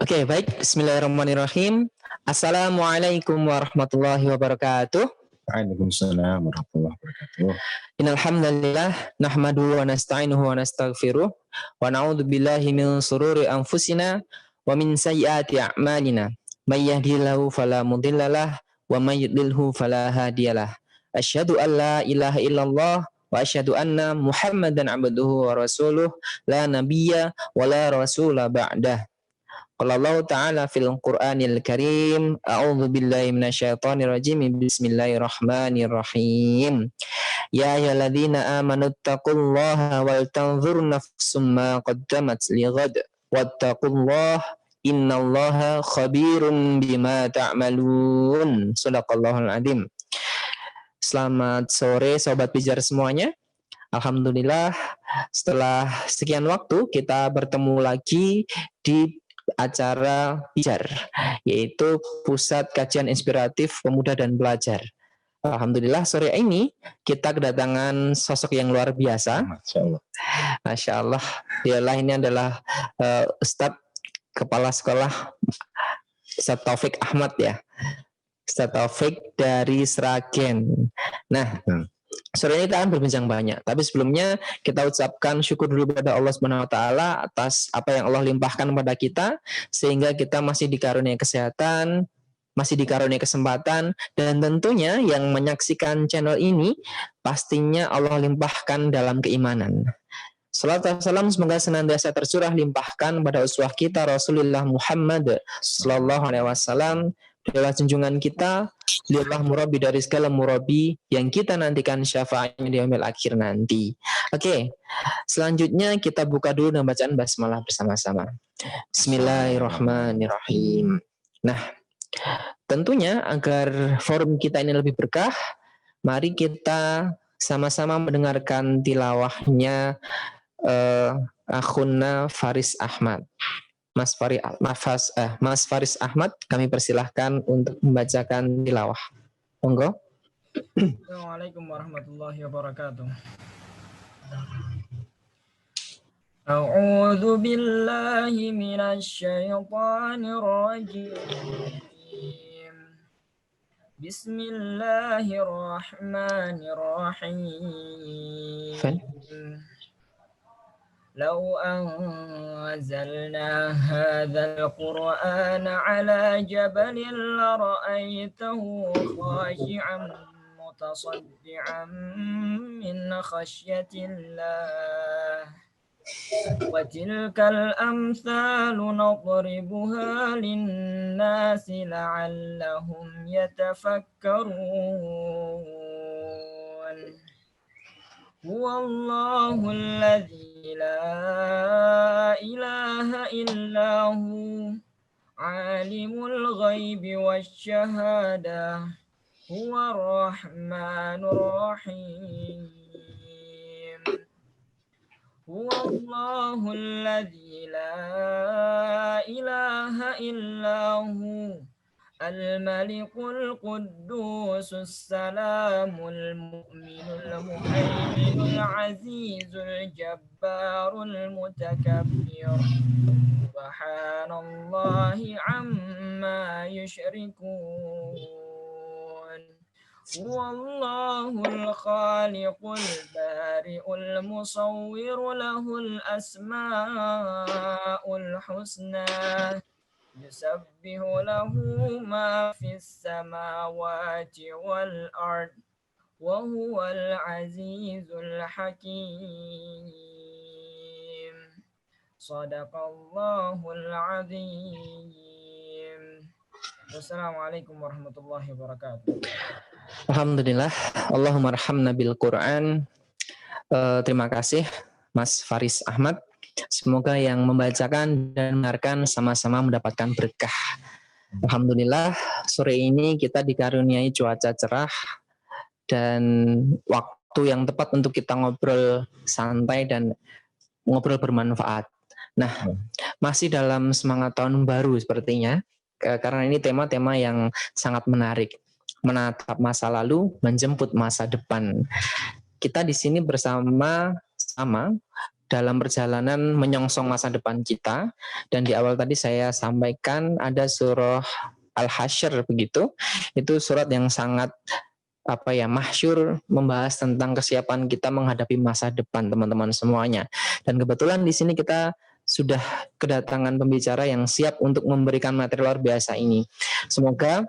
Oke, baik. Bismillahirrahmanirrahim. Assalamualaikum warahmatullahi wabarakatuh. Waalaikumsalam warahmatullahi wabarakatuh. Innal hamdalillah nahmaduhu wa nasta'inuhu wa nastaghfiruh wa na'udzu billahi min shururi anfusina wa min sayyiati a'malina. May yahdihillahu fala mudhillalah wa may yudlilhu fala hadiyalah. Asyhadu an la ilaha illallah wa asyhadu anna Muhammadan abduhu wa rasuluh la nabiyya wa la rasula ba'dah. Qala Allah Ta'ala fil Qur'anil Karim, a'udzu billahi minasyaitonir rajim. Bismillahirrahmanirrahim. Ya ayyuhalladzina amanu taqullaha wal tanzur nafsum ma qaddamat lighad wattaqullaha innallaha khabirun bima ta'malun. Shadaqallahul adzim. Selamat sore sobat pijar semuanya. Alhamdulillah setelah sekian waktu kita bertemu lagi di acara pijar, yaitu Pusat Kajian Inspiratif Pemuda dan Pelajar. Alhamdulillah sore ini kita kedatangan sosok yang luar biasa. Masya Allah. Masya Allah. Yalah, ini adalah Ustadz Kepala Sekolah Ustadz Taufik Ahmad ya. Ustadz Taufik dari Sragen. Nah, sore ini kita akan berbincang banyak, tapi sebelumnya kita ucapkan syukur dulu pada Allah Subhanahu wa taala atas apa yang Allah limpahkan kepada kita sehingga kita masih dikaruniai kesehatan, masih dikaruniai kesempatan, dan tentunya yang menyaksikan channel ini pastinya Allah limpahkan dalam keimanan. Salawat dan salam semoga senantiasa tercurah limpahkan pada uswah kita Rasulullah Muhammad sallallahu alaihi wasallam. Adalah junjungan kita, beliaulah murabi dari segala murabi yang kita nantikan syafaatnya di yaumil akhir nanti. Oke, selanjutnya kita buka dulu dengan bacaan basmalah bersama-sama. Bismillahirrahmanirrahim. Nah, tentunya agar forum kita ini lebih berkah, mari kita sama-sama mendengarkan tilawahnya akhuna Faris Ahmad. Mas Faris Ahmad, kami persilahkan untuk membacakan tilawah. Monggo. Assalamualaikum warahmatullahi wabarakatuh. A'udzu billahi minasy syaithanir rajim. Bismillahirrahmanirrahim. لو أنزلنا هذا القرآن على جبل لرأيته خاشعا متصدعا من خشية الله وتلك الأمثال نضربها للناس لعلهم يتفكرون هو الله الذي لا إله إلا هو عالم الغيب والشهادة هو الرحمن الرحيم هو الله الذي لا إله إلا هو الملك القدوس السلام المؤمن المهيمن العزيز الجبار المتكبر سبحان الله عما يشركون هو الله الخالق البارئ المصور له الأسماء الحسنى يسبح له ما في السماوات والأرض وهو العزيز الحكيم صدق الله العظيم. Wassalamualaikum warahmatullahi wabarakatuh. Alhamdulillah, Allahumma arhamna bil Quran. Terima kasih Mas Faris Ahmad. Semoga yang membacakan dan mendengarkan sama-sama mendapatkan berkah. Alhamdulillah, sore ini kita dikaruniai cuaca cerah dan waktu yang tepat untuk kita ngobrol santai dan ngobrol bermanfaat. Nah, masih dalam semangat tahun baru sepertinya, karena ini tema-tema yang sangat menarik. Menatap masa lalu, menjemput masa depan. Kita di sini bersama dalam perjalanan menyongsong masa depan kita. Dan di awal tadi saya sampaikan ada surah Al-Hasyr begitu. Itu surat yang sangat masyhur, membahas tentang kesiapan kita menghadapi masa depan teman-teman semuanya. Dan kebetulan di sini kita sudah kedatangan pembicara yang siap untuk memberikan materi luar biasa ini. Semoga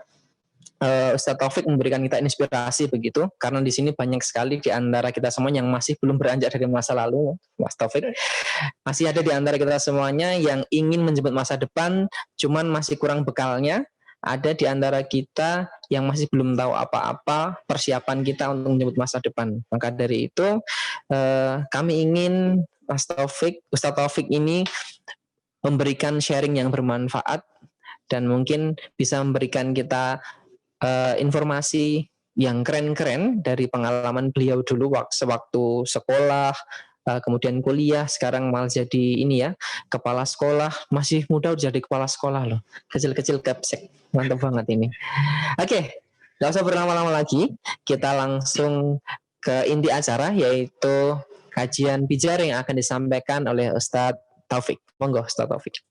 Ustadz Taufik memberikan kita inspirasi begitu, karena di sini banyak sekali di antara kita semua yang masih belum beranjak dari masa lalu. Mas Taufik masih ada di antara kita semuanya yang ingin menjemput masa depan, cuman masih kurang bekalnya. Ada di antara kita yang masih belum tahu apa-apa persiapan kita untuk menjemput masa depan. Maka dari itu kami ingin Ustadz Taufik ini memberikan sharing yang bermanfaat dan mungkin bisa memberikan kita informasi yang keren-keren dari pengalaman beliau dulu sewaktu sekolah, kemudian kuliah, sekarang malah jadi kepala sekolah. Masih muda udah jadi kepala sekolah loh, kecil-kecil gapsek, mantap banget ini. Oke, gak usah berlama-lama lagi, kita langsung ke inti acara, yaitu kajian pijar yang akan disampaikan oleh Ustadz Taufik. Monggo Ustadz Taufik.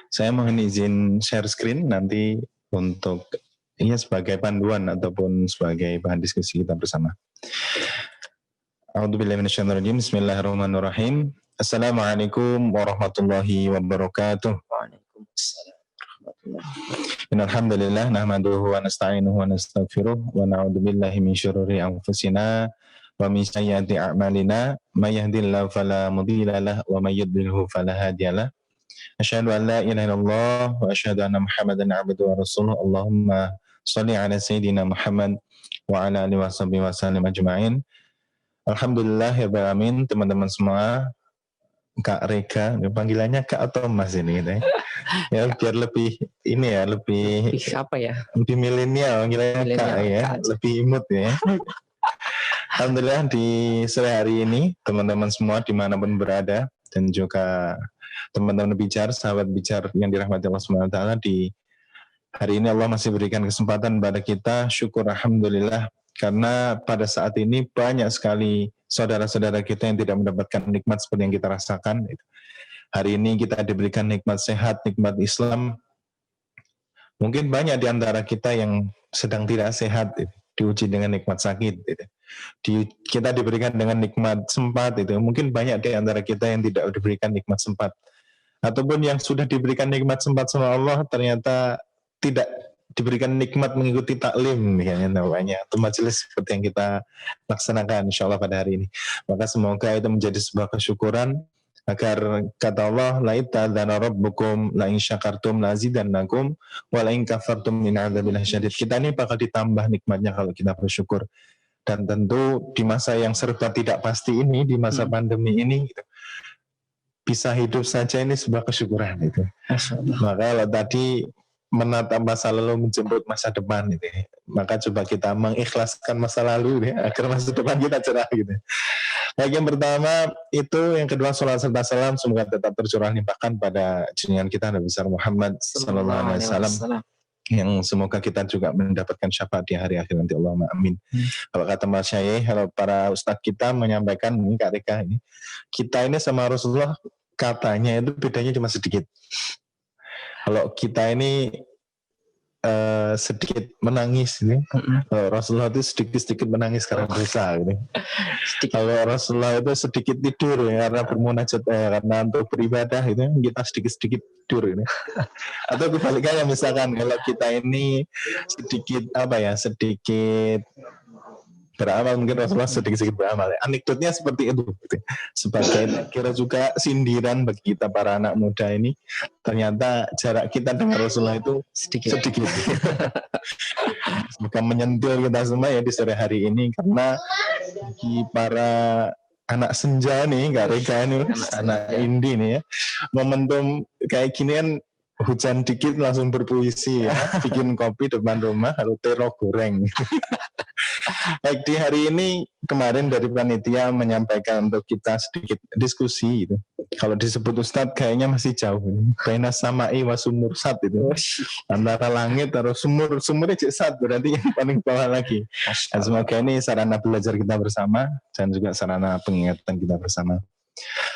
Saya mohon izin share screen nanti untuk sebagai panduan ataupun sebagai bahan diskusi kita bersama. A'udzubillahi minasyaitonirrajim. Bismillahirrahmanirrahim. Assalamualaikum warahmatullahi wabarakatuh. Waalaikumsalam. Innalhamdulillah nahmaduhu wa nasta'inuhu wa nastaghfiruh wa na'udzubillahi min syururi anfusina wa min sayyiati a'malina may yahdihillahu fala mudilla lahu wa may yudlilhu fala hadiyalah. Asyhadu an la ilaha illallah wa asyhadu anna Muhammadan 'abduhu wa rasuluh. Allahumma shalli ala sayyidina Muhammad wa ala alihi washabihi wasallam ajma'in. Alhamdulillah ya alamin, teman-teman semua. Kak Reka, panggilannya Kak atau Mas ini gitu ya. Biar lebih lebih milenial, panggilannya Kak ya, lebih imut ya. Alhamdulillah di sore hari ini teman-teman semua dimanapun berada dan juga teman-teman bicar, sahabat bicar yang dirahmati Allah SWT, di hari ini Allah masih berikan kesempatan pada kita. Syukur alhamdulillah, karena pada saat ini banyak sekali saudara-saudara kita yang tidak mendapatkan nikmat seperti yang kita rasakan. Hari ini kita diberikan nikmat sehat, nikmat Islam. Mungkin banyak di antara kita yang sedang tidak sehat, diuji dengan nikmat sakit. Kita diberikan dengan nikmat sempat. Mungkin banyak di antara kita yang tidak diberikan nikmat sempat. Ataupun yang sudah diberikan nikmat sempat sama Allah, ternyata tidak diberikan nikmat mengikuti taklim namanya, atau majelis seperti yang kita laksanakan insyaallah pada hari ini. Maka semoga itu menjadi sebuah kesyukuran, agar kata Allah, la itadzana rabbukum la in syakartum la azidannakum wa la in kafartum min adzabillahi syadid. Kita ini bakal ditambah nikmatnya kalau kita bersyukur. Dan tentu di masa yang serba tidak pasti ini, di masa pandemi ini bisa hidup saja ini sebuah kesyukuran Maka kalau tadi menatap masa lalu menjemput masa depan maka coba kita mengikhlaskan masa lalu agar masa depan kita cerah Baik, yang pertama itu, yang kedua salawat serta salam semoga tetap tercurah limpahkan pada junjungan kita Nabi besar Muhammad sallallahu alaihi wasallam, yang semoga kita juga mendapatkan syafaat di hari akhir nanti, Allahumma amin. Kalau kata Mas Syekh, kalau para ustadz kita menyampaikan ini Kak Reka ini, kita ini sama Rasulullah katanya itu bedanya cuma sedikit. Kalau kita ini sedikit menangis Rasulullah itu sedikit menangis karena dosa Kalau Rasulullah itu sedikit tidur karena bermunajat karena untuk beribadah kita sedikit tidur Atau kebalikannya, misalkan kalau kita ini sedikit beramal, mungkin Rasulullah sedikit beramal. Anekdotnya seperti itu. Sebagai kira juga sindiran bagi kita para anak muda ini, ternyata jarak kita dengan Rasulullah itu sedikit. Semoga menyentuh kita semua di sore hari ini, karena bagi para anak senja nih, Kak Reka ini, anak indie nih momentum kayak gini kan, hujan dikit langsung berpuisi bikin kopi depan rumah, lalu terok goreng. Baik, di hari ini kemarin dari panitia menyampaikan untuk kita sedikit diskusi Kalau disebut Ustadz kayaknya masih jauh. Baina samai wa sumur sat itu. Antara langit atau sumurnya sat berarti yang paling bawah lagi. Dan semoga ini sarana belajar kita bersama dan juga sarana pengingatan kita bersama.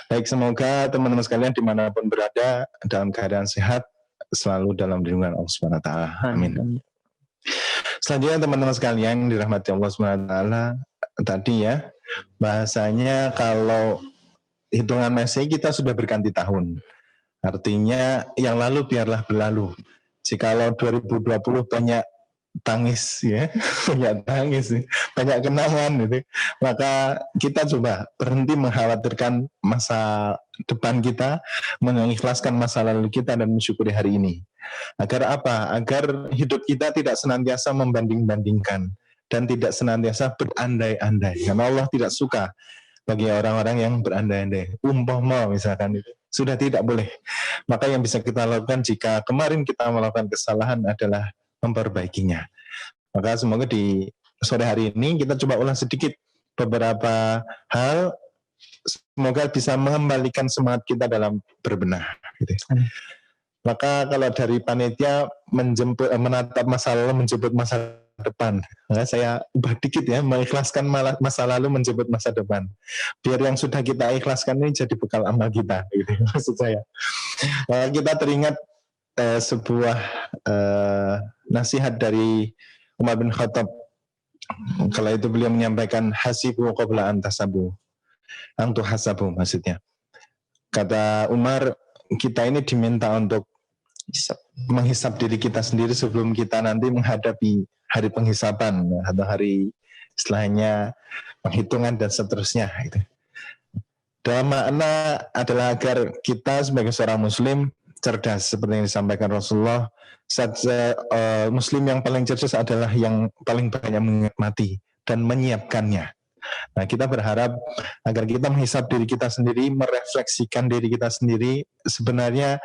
Baik, semoga teman-teman sekalian dimanapun berada dalam keadaan sehat, selalu dalam lindungan Allah Subhanahu wa taala. Amin. Selanjutnya teman-teman sekalian dirahmati Allah Subhanahu wa taala, tadi ya bahasanya kalau hitungan Masehi kita sudah berganti tahun. Artinya yang lalu biarlah berlalu. Jikalau 2020 banyak tangis ya, banyak kenangan gitu, maka kita coba berhenti mengkhawatirkan masa depan kita, mengikhlaskan masa lalu kita dan mensyukuri hari ini. Agar apa? Agar hidup kita tidak senantiasa membanding-bandingkan dan tidak senantiasa berandai-andai. Karena Allah tidak suka bagi orang-orang yang berandai-andai. Umpama misalkan itu sudah tidak boleh. Maka yang bisa kita lakukan jika kemarin kita melakukan kesalahan adalah memperbaikinya. Maka semoga di sore hari ini kita coba ulang sedikit beberapa hal, semoga bisa mengembalikan semangat kita dalam berbenah. Gitu. Maka kalau dari panitia menatap masa lalu menjemput masa depan, maka saya ubah dikit ya, mengikhlaskan masa lalu menjemput masa depan. Biar yang sudah kita ikhlaskan ini jadi bekal amal kita, gitu, maksud saya. Kita teringat sebuah nasihat dari Umar bin Khattab. Kala itu beliau menyampaikan hasibu qabla an tasabu, antu hasabu maksudnya. Kata Umar, kita ini diminta untuk menghisap diri kita sendiri sebelum kita nanti menghadapi hari penghisapan atau hari istilahnya penghitungan dan seterusnya. Gitu. Dalam makna adalah agar kita sebagai seorang muslim cerdas seperti yang disampaikan Rasulullah. Muslim yang paling cerdas adalah yang paling banyak menikmati dan menyiapkannya. Nah, kita berharap agar kita menghisap diri kita sendiri, merefleksikan diri kita sendiri, sebenarnya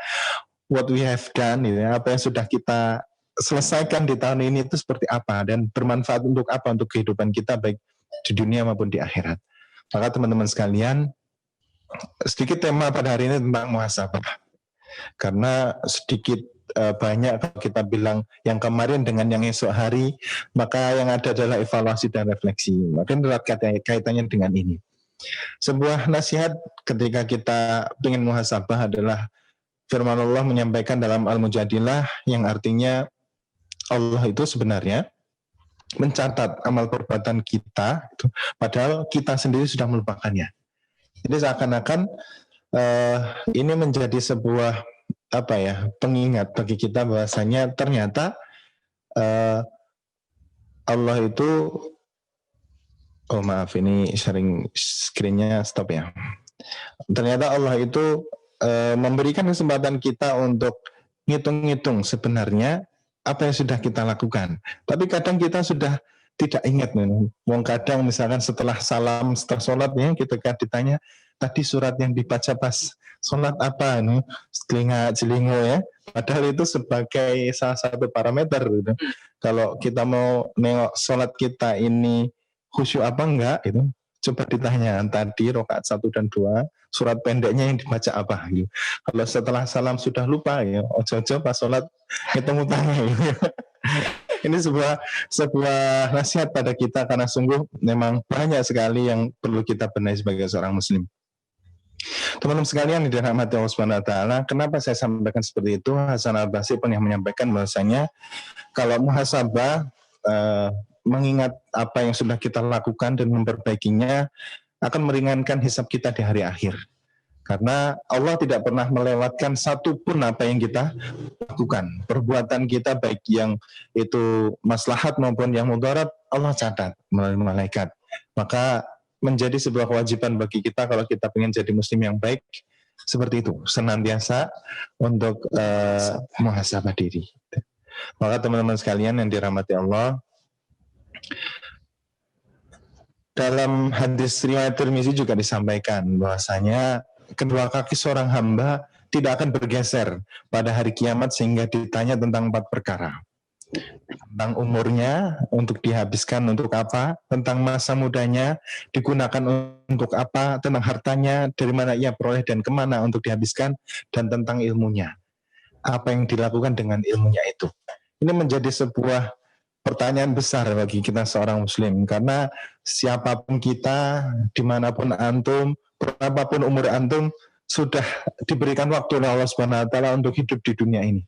what we have done, ya, apa yang sudah kita selesaikan di tahun ini itu seperti apa dan bermanfaat untuk apa untuk kehidupan kita baik di dunia maupun di akhirat. Maka teman-teman sekalian, sedikit tema pada hari ini tentang muhasabah. Karena sedikit banyak kalau kita bilang yang kemarin dengan yang esok hari, maka yang ada adalah evaluasi dan refleksi. Maka erat kaitannya dengan ini. Sebuah nasihat ketika kita ingin muhasabah adalah firman Allah menyampaikan dalam Al-Mujadilah yang artinya Allah itu sebenarnya mencatat amal perbuatan kita, padahal kita sendiri sudah melupakannya. Jadi seakan-akan ini menjadi sebuah pengingat bagi kita bahwasanya ternyata Allah itu, ini sharing screen-nya stop ya. Ternyata Allah itu memberikan kesempatan kita untuk ngitung-ngitung sebenarnya apa yang sudah kita lakukan. Tapi kadang kita sudah tidak ingat. Kadang misalkan setelah salam, setelah sholat ya, kita ditanya, tadi surat yang dibaca pas sholat apa? Jelingo ya. Padahal itu sebagai salah satu parameter. Gitu. Kalau kita mau nengok sholat kita ini khusyuk apa enggak, itu coba ditanya tadi rakaat 1 dan 2 surat pendeknya yang dibaca apa gitu. Kalau setelah salam sudah lupa ya ojo-ojo pas sholat hitung utangnya gitu. Ini sebuah nasihat pada kita karena sungguh memang banyak sekali yang perlu kita benahi sebagai seorang muslim. Teman-teman sekalian yang dirahmati Allah Subhanahu wa taala, kenapa saya sampaikan seperti itu? Hasan Al-Basri pernah menyampaikan bahwasanya kalau muhasabah mengingat apa yang sudah kita lakukan dan memperbaikinya akan meringankan hisab kita di hari akhir. Karena Allah tidak pernah melewatkan satu pun apa yang kita lakukan. Perbuatan kita baik yang itu maslahat maupun yang mudarat, Allah catat melalui malaikat. Maka menjadi sebuah kewajiban bagi kita kalau kita ingin jadi muslim yang baik, seperti itu, senantiasa untuk muhasabah diri. Maka teman-teman sekalian yang dirahmati Allah, dalam hadis riwayat Tirmizi juga disampaikan bahwasanya kedua kaki seorang hamba tidak akan bergeser pada hari kiamat sehingga ditanya tentang 4 perkara. tentang umurnya untuk dihabiskan untuk apa, tentang masa mudanya digunakan untuk apa, tentang hartanya dari mana ia peroleh dan kemana untuk dihabiskan, dan tentang ilmunya, apa yang dilakukan dengan ilmunya itu. Ini menjadi sebuah pertanyaan besar bagi kita seorang muslim, karena siapapun kita, dimanapun antum, berapapun umur antum, sudah diberikan waktu oleh Allah Subhanahu wa taala untuk hidup di dunia ini.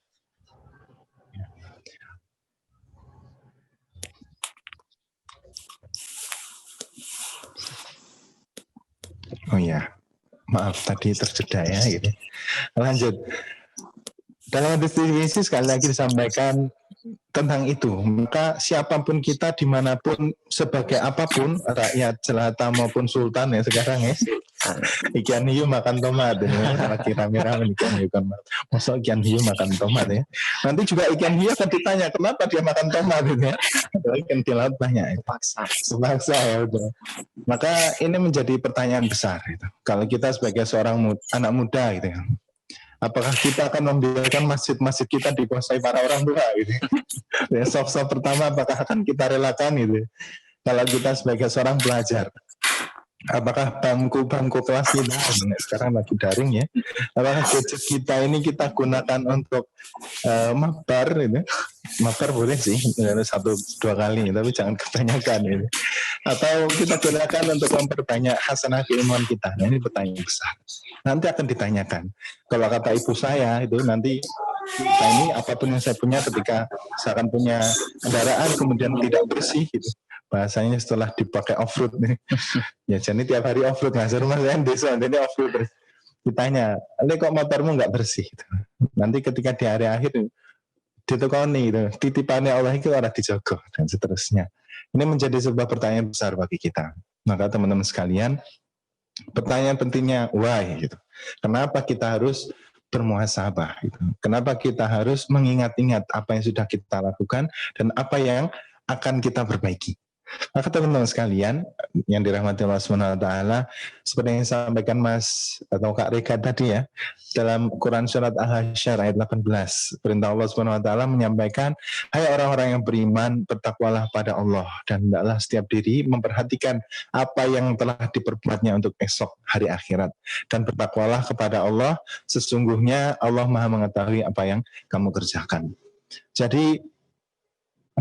Oh iya, maaf tadi terjeda ya gitu. Lanjut. Dalam definisi sekali lagi disampaikan tentang itu. Maka siapapun kita, dimanapun, sebagai apapun, rakyat jelata maupun sultan ya sekarang ya. Ikan hiu makan tomat ya. Lagi rame-rame ikan hiu kan. Masa ikan hiu makan tomat ya. Nanti juga ikan hiu akan ditanya kenapa dia makan tomat ya. Ikan di laut banyak. Sepaksa ya udah. Maka ini menjadi pertanyaan besar gitu. Kalau kita sebagai seorang anak muda gitu ya. Apakah kita akan membiarkan masjid-masjid kita dikuasai para orang tua gitu. Ya, soft pertama apakah akan kita relakan gitu. Kalau kita sebagai seorang pelajar, apakah bangku kelas kita sekarang lagi daring ya, apakah gadget kita ini kita gunakan untuk mabar gitu. Mabar boleh sih 1-2 kali, tapi jangan kebanyakan gitu. Atau kita gunakan untuk memperbanyak hasanah keilmuan kita. Nah, ini pertanyaan besar. Nanti akan ditanyakan. Kalau kata ibu saya itu nanti ini apapun yang saya punya ketika saya akan punya kendaraan kemudian tidak bersih gitu. Bahasanya setelah dipakai off-road nih. Ya jadi tiap hari off-road ngasih rumah saya desa jadi off-road terus. Ditanya, "Ini kok motormu nggak bersih?" Gitu. Nanti ketika di hari akhir ditukoni gitu. Titipannya Allah itu orang dijogo dan seterusnya. Ini menjadi sebuah pertanyaan besar bagi kita. Maka teman-teman sekalian, pertanyaan pentingnya why gitu. Kenapa kita harus bermuhasabah gitu. Kenapa kita harus mengingat-ingat apa yang sudah kita lakukan dan apa yang akan kita perbaiki. Maka teman-teman sekalian yang dirahmati Allah SWT, seperti yang disampaikan Mas atau Kak Reka tadi ya, dalam Quran Surat Al-Hasyr ayat 18, perintah Allah SWT menyampaikan, hai orang-orang yang beriman, bertakwalah pada Allah, dan hendaklah setiap diri memperhatikan apa yang telah diperbuatnya untuk esok hari akhirat, dan bertakwalah kepada Allah, sesungguhnya Allah Maha mengetahui apa yang kamu kerjakan. Jadi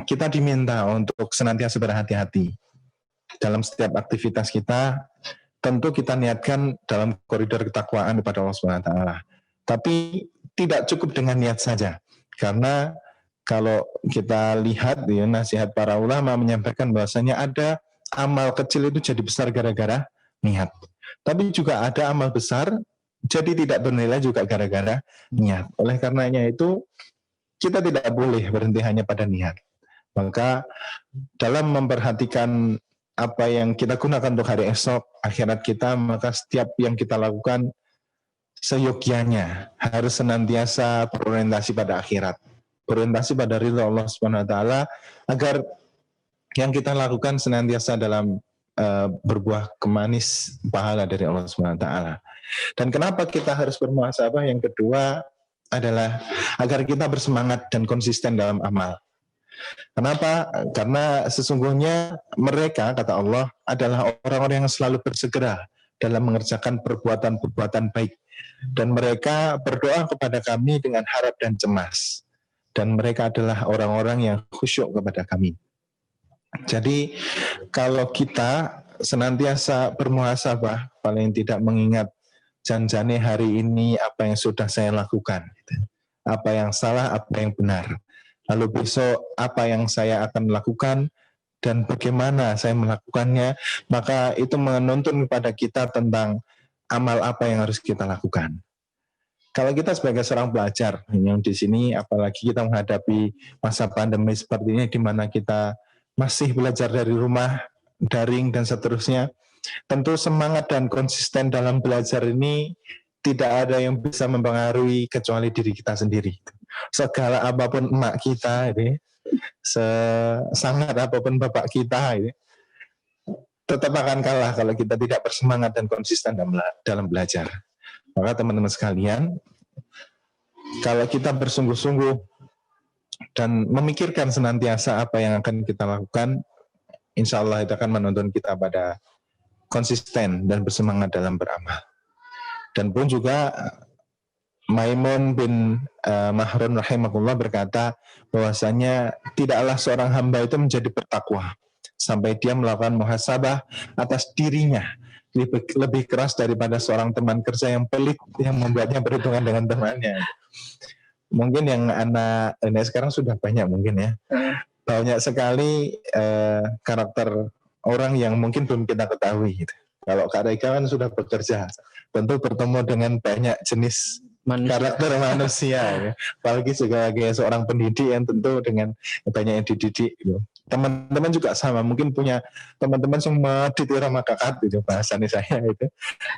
kita diminta untuk senantiasa berhati-hati dalam setiap aktivitas kita. Tentu kita niatkan dalam koridor ketakwaan kepada Allah SWT. Tapi tidak cukup dengan niat saja. Karena kalau kita lihat ya, nasihat para ulama menyampaikan bahwasanya ada amal kecil itu jadi besar gara-gara niat. Tapi juga ada amal besar jadi tidak bernilai juga gara-gara niat. Oleh karenanya itu kita tidak boleh berhenti hanya pada niat. Maka dalam memperhatikan apa yang kita gunakan untuk hari esok, akhirat kita, maka setiap yang kita lakukan seyogyanya harus senantiasa berorientasi pada akhirat, berorientasi pada ridha Allah Subhanahu wa taala, agar yang kita lakukan senantiasa dalam berbuah kemanis pahala dari Allah Subhanahu wa taala. Dan kenapa kita harus bermuhasabah? Yang kedua adalah agar kita bersemangat dan konsisten dalam amal. Kenapa? Karena sesungguhnya mereka, kata Allah, adalah orang-orang yang selalu bersegera dalam mengerjakan perbuatan-perbuatan baik. Dan mereka berdoa kepada kami dengan harap dan cemas. Dan mereka adalah orang-orang yang khusyuk kepada kami. Jadi kalau kita senantiasa bermuhasabah, paling tidak mengingat janjane hari ini apa yang sudah saya lakukan. Apa yang salah, apa yang benar. Lalu besok apa yang saya akan lakukan dan bagaimana saya melakukannya, maka itu menuntun kepada kita tentang amal apa yang harus kita lakukan. Kalau kita sebagai seorang pelajar yang di sini, apalagi kita menghadapi masa pandemi seperti ini di mana kita masih belajar dari rumah, daring dan seterusnya, tentu semangat dan konsisten dalam belajar ini tidak ada yang bisa mempengaruhi kecuali diri kita sendiri. Segala apapun emak kita ini, sesangat apapun bapak kita ini, tetap akan kalah kalau kita tidak bersemangat dan konsisten dalam belajar. Maka teman-teman sekalian, kalau kita bersungguh-sungguh dan memikirkan senantiasa apa yang akan kita lakukan, insya Allah itu akan menuntun kita pada konsisten dan bersemangat dalam beramal. Dan pun juga Maimun bin Mahrun rahimahullah berkata bahwasanya tidaklah seorang hamba itu menjadi bertakwa sampai dia melakukan muhasabah atas dirinya lebih keras daripada seorang teman kerja yang pelit yang membuatnya berhubungan dengan temannya. Mungkin yang anak ini sekarang sudah banyak mungkin ya, banyak sekali karakter orang yang mungkin belum kita ketahui gitu. Kalau Kak Rega kan sudah bekerja, tentu bertemu dengan banyak jenis karakter manusia ya. Apalagi sebagai seorang pendidik yang tentu dengan banyak yang dididik gitu. Teman-teman juga sama, mungkin punya teman-teman semua ditiru makakat gitu bahasanya saya itu.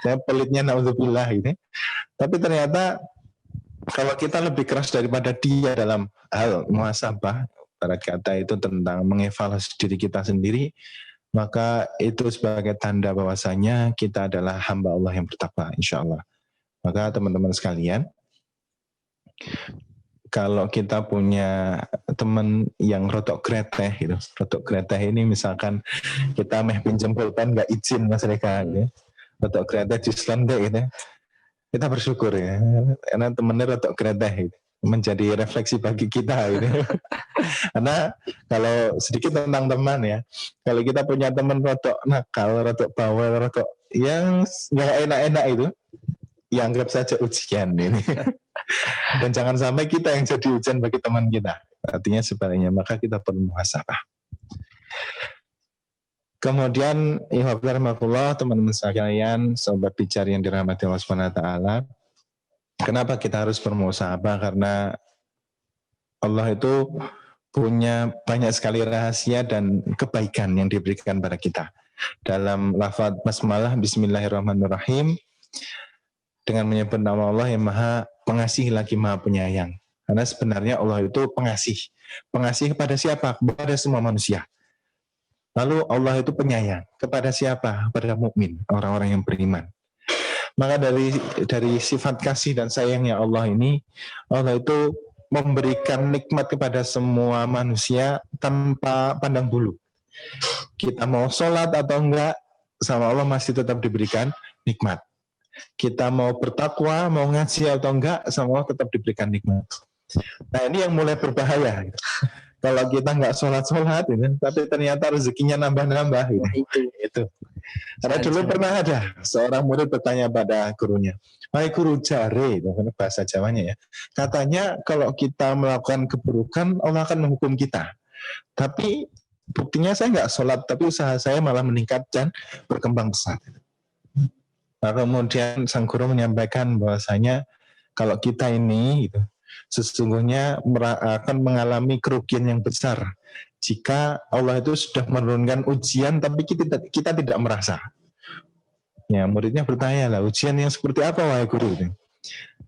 Saya pelitnya naudzubillah gitu. Tapi ternyata kalau kita lebih keras daripada dia dalam hal muhasabah, pada kata itu tentang mengevaluasi diri kita sendiri, maka itu sebagai tanda bahwasanya kita adalah hamba Allah yang bertakwa, insya Allah. Maka teman-teman sekalian, kalau kita punya teman yang rotok greteh gitu, rotok greteh ini misalkan kita pinjam pulpen nggak izin Mas Reka gitu, rotok greteh dislendek gitu, kita bersyukur ya, karena temennya rotok greteh gitu, menjadi refleksi bagi kita gitu. Karena kalau sedikit tentang teman ya, kalau kita punya teman rotok nakal, rotok bawel, rotok yang nggak enak-enak itu, ya anggap saja ujian ini. Dan jangan sampai kita yang jadi ujian bagi teman kita. Artinya sebaliknya, maka kita perlu muhasabah. Kemudian, teman-teman sekalian, sobat bicara yang dirahmati Allah SWT, kenapa kita harus bermuhasabah? Karena Allah itu punya banyak sekali rahasia dan kebaikan yang diberikan pada kita. Dalam lafaz basmalah, Bismillahirrahmanirrahim, dengan menyebut nama Allah yang maha pengasih lagi maha penyayang. Karena sebenarnya Allah itu pengasih. Pengasih kepada siapa? Kepada semua manusia. Lalu Allah itu penyayang. Kepada siapa? Kepada mukmin, orang-orang yang beriman. Maka dari sifat kasih dan sayangnya Allah ini, Allah itu memberikan nikmat kepada semua manusia tanpa pandang bulu. Kita mau sholat atau enggak, sama Allah masih tetap diberikan nikmat. Kita mau bertakwa, mau ngaji atau enggak, sama Allah tetap diberikan nikmat. Nah ini yang mulai berbahaya gitu. Kalau kita enggak sholat gitu, tapi ternyata rezekinya nambah-nambah gitu. Itu. Karena dulu pernah ada seorang murid bertanya pada gurunya, "Hai guru jare," itu bahasa Jawanya ya. Katanya kalau kita melakukan keburukan, Allah akan menghukum kita. Tapi buktinya saya enggak sholat, tapi usaha saya malah meningkat dan berkembang pesat. Nah, kemudian sang guru menyampaikan bahwasanya kalau kita ini gitu, sesungguhnya akan mengalami kerugian yang besar jika Allah itu sudah menurunkan ujian tapi kita tidak merasa. Ya, muridnya bertanya lah, ujian yang seperti apa wahai guru?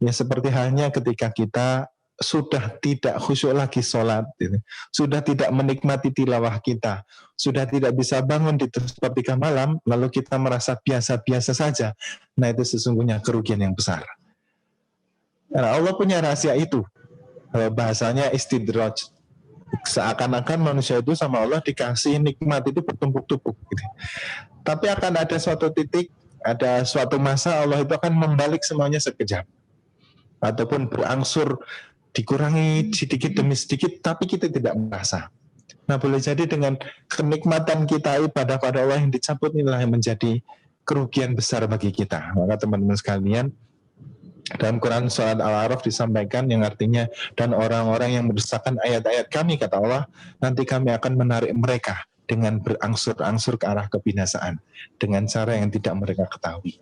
Ya seperti halnya ketika kita sudah tidak khusyuk lagi sholat, gitu. Sudah tidak menikmati tilawah kita, sudah tidak bisa bangun di sepertiga malam, lalu kita merasa biasa-biasa saja. Nah itu sesungguhnya kerugian yang besar. Nah, Allah punya rahasia itu, bahasanya istidraj. Seakan-akan manusia itu sama Allah dikasih nikmat itu bertumpuk-tumpuk. Gitu. Tapi akan ada suatu titik, ada suatu masa Allah itu akan membalik semuanya sekejap. Ataupun berangsur dikurangi sedikit demi sedikit, tapi kita tidak merasa. Nah boleh jadi dengan kenikmatan kita ibadah pada Allah yang dicabut inilah yang menjadi kerugian besar bagi kita. Maka teman-teman sekalian, dalam Quran surat Al-A'raf disampaikan yang artinya, dan orang-orang yang mendustakan ayat-ayat kami, kata Allah, nanti kami akan menarik mereka dengan berangsur-angsur ke arah kebinasaan dengan cara yang tidak mereka ketahui.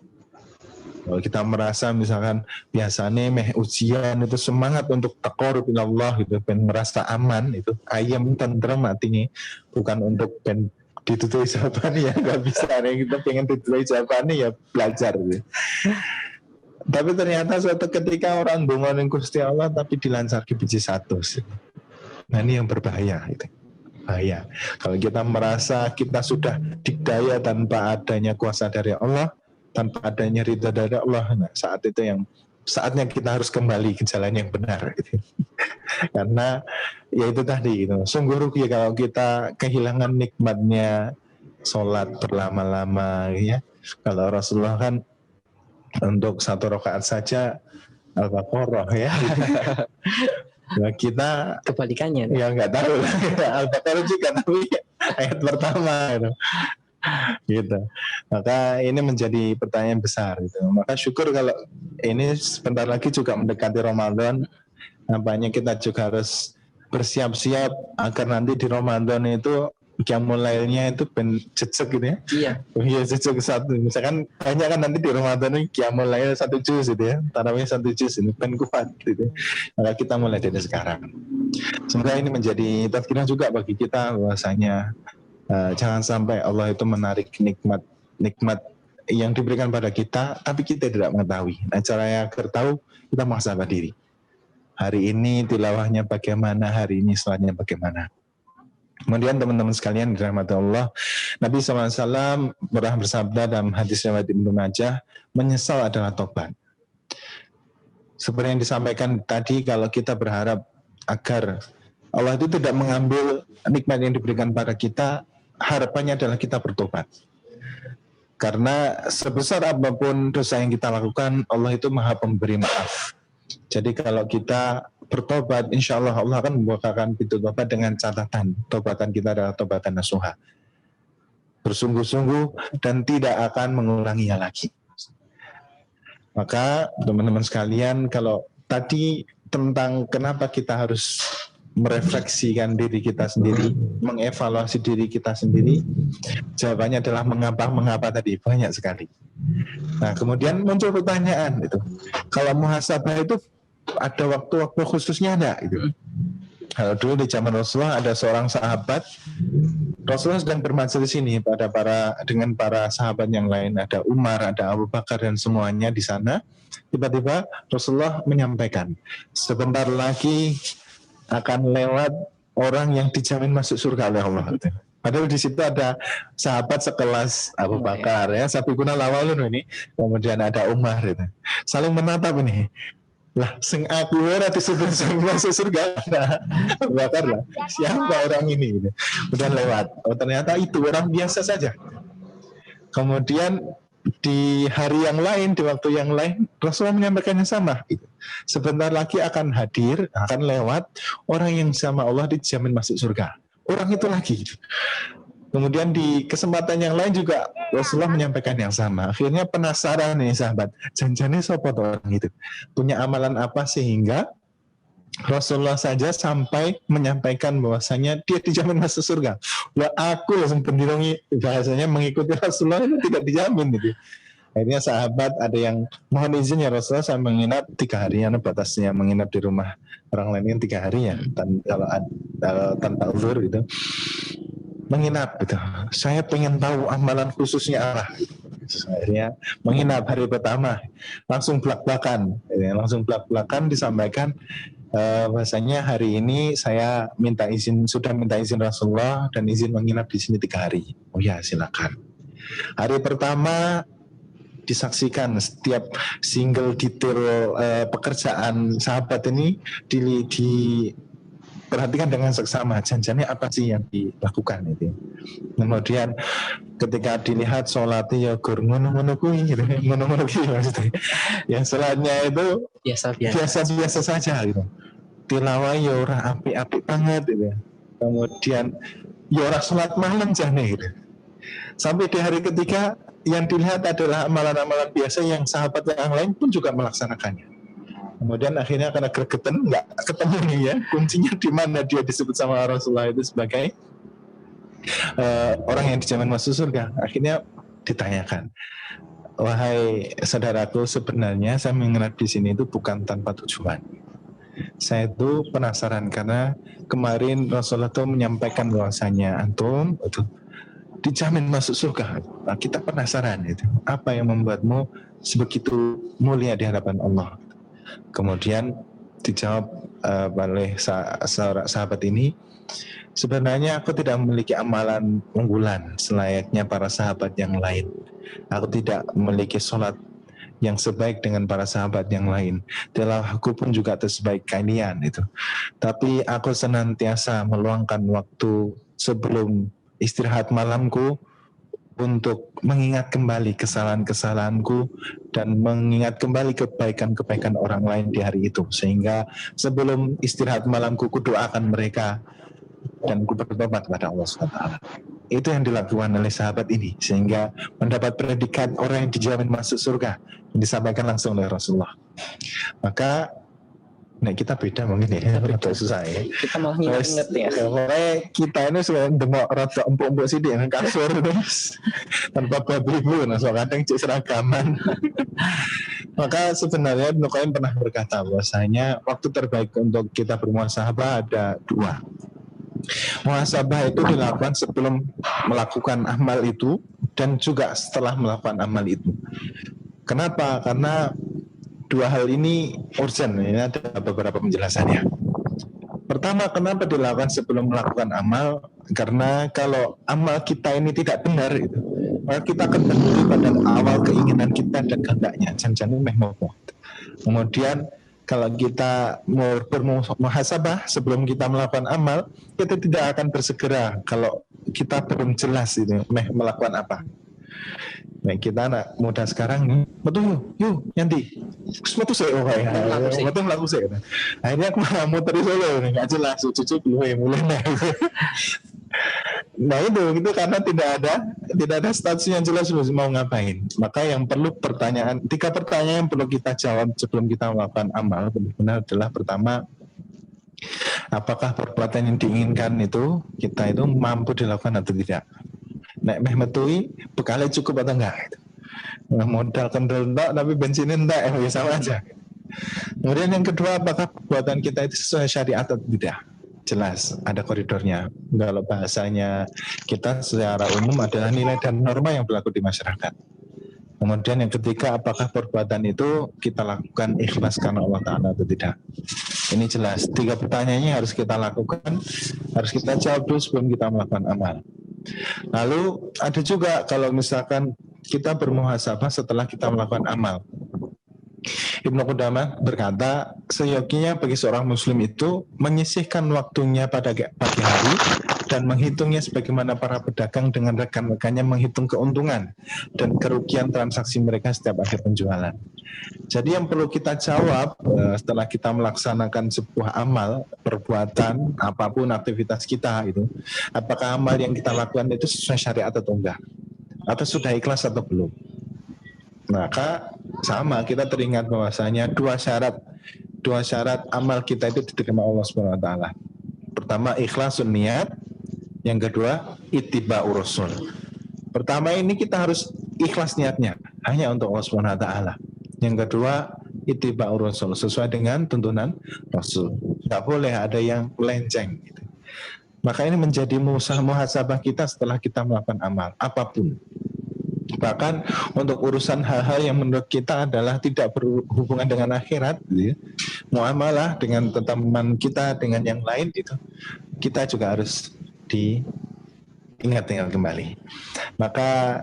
Kalau kita merasa misalkan biasanya ujian itu semangat untuk taqarrub ilallah gitu, pengen merasa aman itu, ayam tentrem artinya, bukan untuk pengen ditutupi jawabannya ya nggak bisa, kita pengen ditutupi jawabannya ya belajar gitu. Tapi ternyata suatu ketika orang dongonin Gusti Allah tapi dilancarki biji satu. Nah ini yang berbahaya itu. Bahaya. Kalau kita merasa kita sudah dikdaya tanpa adanya kuasa dari Allah, tanpa adanya ridha dari Allah, nah saat itu yang saatnya kita harus kembali ke jalan yang benar gitu. Karena ya itu tadi gitu. Sungguh rugi kalau kita kehilangan nikmatnya sholat berlama-lama ya. Kalau Rasulullah kan untuk 1 rakaat saja Al-Baqarah ya. Nah, kita Kebalikannya. ya nggak tahu lah. Al-Baqarah juga tapi ayat pertama gitu. Maka ini menjadi pertanyaan besar gitu. Maka syukur kalau ini sebentar lagi juga mendekati Ramadan, nampaknya kita juga harus bersiap-siap agar nanti di Ramadan itu Qiyamul Lailnya itu jejak gitu ya. Iya. Iya, jejak satu. Misalkan banyak kan nanti di Ramadan ini Qiyamul Lail 1 juz gitu ya. Tarawih 1 juz ini kuat gitu. Maka kita mulai dari sekarang. Semoga ini menjadi tazkirah juga bagi kita bahwasanya jangan sampai Allah itu menarik nikmat yang diberikan pada kita, tapi kita tidak mengetahui. Nah, caranya agar tahu, kita muhasabah diri. Hari ini tilawahnya bagaimana, hari ini sholatnya bagaimana. Kemudian teman-teman sekalian dirahmati Allah, Nabi SAW pernah bersabda dalam hadis riwayat Ibnu Majah, menyesal adalah tobat. Seperti yang disampaikan tadi, kalau kita berharap agar Allah itu tidak mengambil nikmat yang diberikan pada kita, harapannya adalah kita bertobat. Karena sebesar apapun dosa yang kita lakukan, Allah itu maha pemberi maaf. Jadi kalau kita bertobat, insya Allah Allah akan membukakan pintu tobat dengan catatan tobatan kita adalah tobatan nasuha, bersungguh-sungguh dan tidak akan mengulanginya lagi. Maka teman-teman sekalian, kalau tadi tentang kenapa kita harus merefleksikan diri kita sendiri, mengevaluasi diri kita sendiri, jawabannya adalah mengapa tadi banyak sekali. Nah, kemudian muncul pertanyaan itu, kalau muhasabah itu ada waktu-waktu khususnya enggak gitu. Kalau dulu di zaman Rasulullah ada seorang sahabat, Rasulullah sedang bermajelis ini dengan para sahabat yang lain, ada Umar, ada Abu Bakar dan semuanya di sana. Tiba-tiba Rasulullah menyampaikan, sebentar lagi akan lewat orang yang dijamin masuk surga oleh Allah. Padahal di situ ada sahabat sekelas Abu Bakar ya, sabiquna lawalun ini, kemudian ada Umar itu. Saling menatap ini. Lah, sing aku ora disebut masuk surga. Abu Bakar lah. Siapa orang ini gitu. Kemudian lewat. Oh, ternyata itu orang biasa saja. Kemudian di hari yang lain, di waktu yang lain, Rasulullah menyampaikannya sama. Sebentar lagi akan hadir, akan lewat orang yang sama Allah dijamin masuk surga. Orang itu lagi. Kemudian di kesempatan yang lain juga Rasulullah menyampaikan yang sama. Akhirnya penasaran nih sahabat, janjane sapa orang itu? Punya amalan apa sehingga Rasulullah saja sampai menyampaikan bahwasanya dia dijamin masuk surga. Wah, aku langsung pendirongi bahasanya mengikuti Rasulullah itu tidak dijamin gitu. Akhirnya sahabat ada yang mohon izin ya Rasulullah, saya menginap 3 hari ya, batasnya menginap di rumah orang lain kan 3 hari ya, kalau tanpa uzur gitu. Menginap gitu. Saya pengen tahu amalan khususnya apa. Akhirnya menginap hari pertama, langsung belak-belakan disampaikan bahasanya hari ini saya sudah minta izin Rasulullah dan izin menginap di sini 3 hari. Oh ya, silakan. Hari pertama disaksikan setiap single detail pekerjaan sahabat ini diperhatikan dengan seksama, janjinya apa sih yang dilakukan itu. Kemudian ketika dilihat sholatnya ya gur ngono-ngono kuwi gitu, ngono-ngono kuwi maksudnya. Yang sholatnya itu biasa saja gitu. Tilawah ya ora apik-apik banget gitu. Kemudian ya ora sholat malam jane gitu. Sampai di hari ketiga yang dilihat adalah amalan-amalan biasa yang sahabat yang lain pun juga melaksanakannya. Kemudian akhirnya karena gregetan nggak ketemu nih ya, kuncinya di mana dia disebut sama Rasulullah itu sebagai orang yang dijamin masuk surga. Akhirnya ditanyakan, wahai saudaraku, sebenarnya saya menginap di sini itu bukan tanpa tujuan. Saya itu penasaran karena kemarin Rasulullah itu menyampaikan bahwasanya antum itu dijamin masuk surga. Nah, kita penasaran itu. Apa yang membuatmu sebegitu mulia di hadapan Allah? Kemudian dijawab oleh sahabat ini, sebenarnya aku tidak memiliki amalan unggulan selayaknya para sahabat yang lain. Aku tidak memiliki sholat yang sebaik dengan para sahabat yang lain. Tilawahku pun juga tersebaik kalian itu. Tapi aku senantiasa meluangkan waktu sebelum istirahat malamku untuk mengingat kembali kesalahan-kesalahanku dan mengingat kembali kebaikan-kebaikan orang lain di hari itu. Sehingga sebelum istirahat malamku, kudoakan mereka dan ku bertobat kepada Allah SWT. Itu yang dilakukan oleh sahabat ini, sehingga mendapat predikat orang yang dijamin masuk surga, yang disampaikan langsung oleh Rasulullah. Maka kita beda mungkin ya, rada susah ya. Kita malah inget ya. Pokoknya kita ini sebenarnya demok rada empuk-empuk sih di kasur terus tanpa babi-babi, nah so kadang cek seragaman. Maka sebenarnya Ibnu Qayyim pernah berkata bahwasanya waktu terbaik untuk kita bermuhasabah ada 2. Muhasabah itu dilakukan sebelum melakukan amal itu dan juga setelah melakukan amal itu. Kenapa? Karena 2 hal ini urgent. Ini ada beberapa penjelasannya. Pertama, kenapa dilakukan sebelum melakukan amal? Karena kalau amal kita ini tidak benar itu, maka kita akan berhenti pada awal keinginan kita dan kehendaknya. Jangan meh-mopo. Kemudian kalau kita mau bermuhasabah sebelum kita melakukan amal, kita tidak akan bersegera kalau kita belum jelas itu melakukan apa. Nah, kita anak muda sekarang nih, betul yuk nanti metu saya betul laku saya. Akhirnya aku muter solo nih, nggak jelas cucu mulai nah. Nah itu karena tidak ada status yang jelas mau ngapain. Maka yang perlu 3 pertanyaan yang perlu kita jawab sebelum kita melakukan amal benar-benar adalah: pertama, apakah perbuatan yang diinginkan itu kita itu mampu dilakukan atau tidak? Nek meh metui bekalnya cukup atau enggak? Modal kendal enggak tapi bensinnya enggak, ya sama aja. Kemudian yang kedua, apakah perbuatan kita itu sesuai syariat atau tidak? Jelas ada koridornya. Kalau bahasanya kita secara umum adalah nilai dan norma yang berlaku di masyarakat. Kemudian yang ketiga, apakah perbuatan itu kita lakukan ikhlas karena Allah Ta'ala atau tidak? Ini jelas. 3 pertanyaannya harus kita lakukan, harus kita jawab dulu sebelum kita melakukan amal. Lalu ada juga kalau misalkan kita bermuhasabah setelah kita melakukan amal. Ibnu Qudamah berkata, seyogianya bagi seorang muslim itu menyisihkan waktunya pada pagi hari dan menghitungnya sebagaimana para pedagang dengan rekan-rekannya menghitung keuntungan dan kerugian transaksi mereka setiap akhir penjualan. Jadi yang perlu kita jawab setelah kita melaksanakan sebuah amal, perbuatan, apapun aktivitas kita itu, apakah amal yang kita lakukan itu sesuai syariat atau enggak? Atau sudah ikhlas atau belum? Maka sama, kita teringat bahwasanya 2 syarat amal kita itu diterima Allah SWT. Pertama, ikhlasun niat. Yang kedua, ittiba'ur rasul. Pertama ini kita harus ikhlas niatnya hanya untuk Allah SWT. Yang kedua, ittiba'ur rasul, sesuai dengan tuntunan Rasul. Tidak boleh ada yang melenceng gitu. Maka ini menjadi muhasabah kita setelah kita melakukan amal apapun. Bahkan untuk urusan hal-hal yang menurut kita adalah tidak berhubungan dengan akhirat, gitu ya, muamalah dengan teman kita, dengan yang lain, itu kita juga harus diingat-ingat kembali. Maka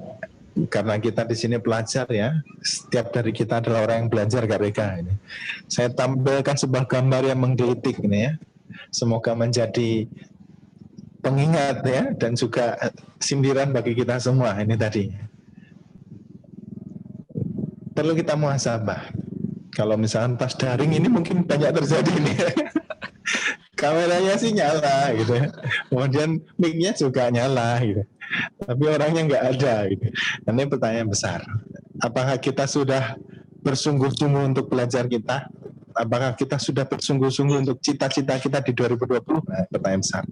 karena kita di sini pelajar ya, setiap dari kita adalah orang yang belajar KPK ini. Saya tampilkan sebuah gambar yang menggelitik ini ya. Semoga menjadi pengingat ya, dan juga sindiran bagi kita semua ini tadi. Perlu kita muhasabah. Kalau misalkan pas daring ini mungkin banyak terjadi nih. Kameranya sih nyala gitu ya. Kemudian mic-nya juga nyala gitu. Tapi orangnya nggak ada gitu. Ini pertanyaan besar. Apakah kita sudah bersungguh-sungguh untuk belajar kita? Apakah kita sudah bersungguh-sungguh untuk cita-cita kita di 2020? Nah, pertanyaan besar.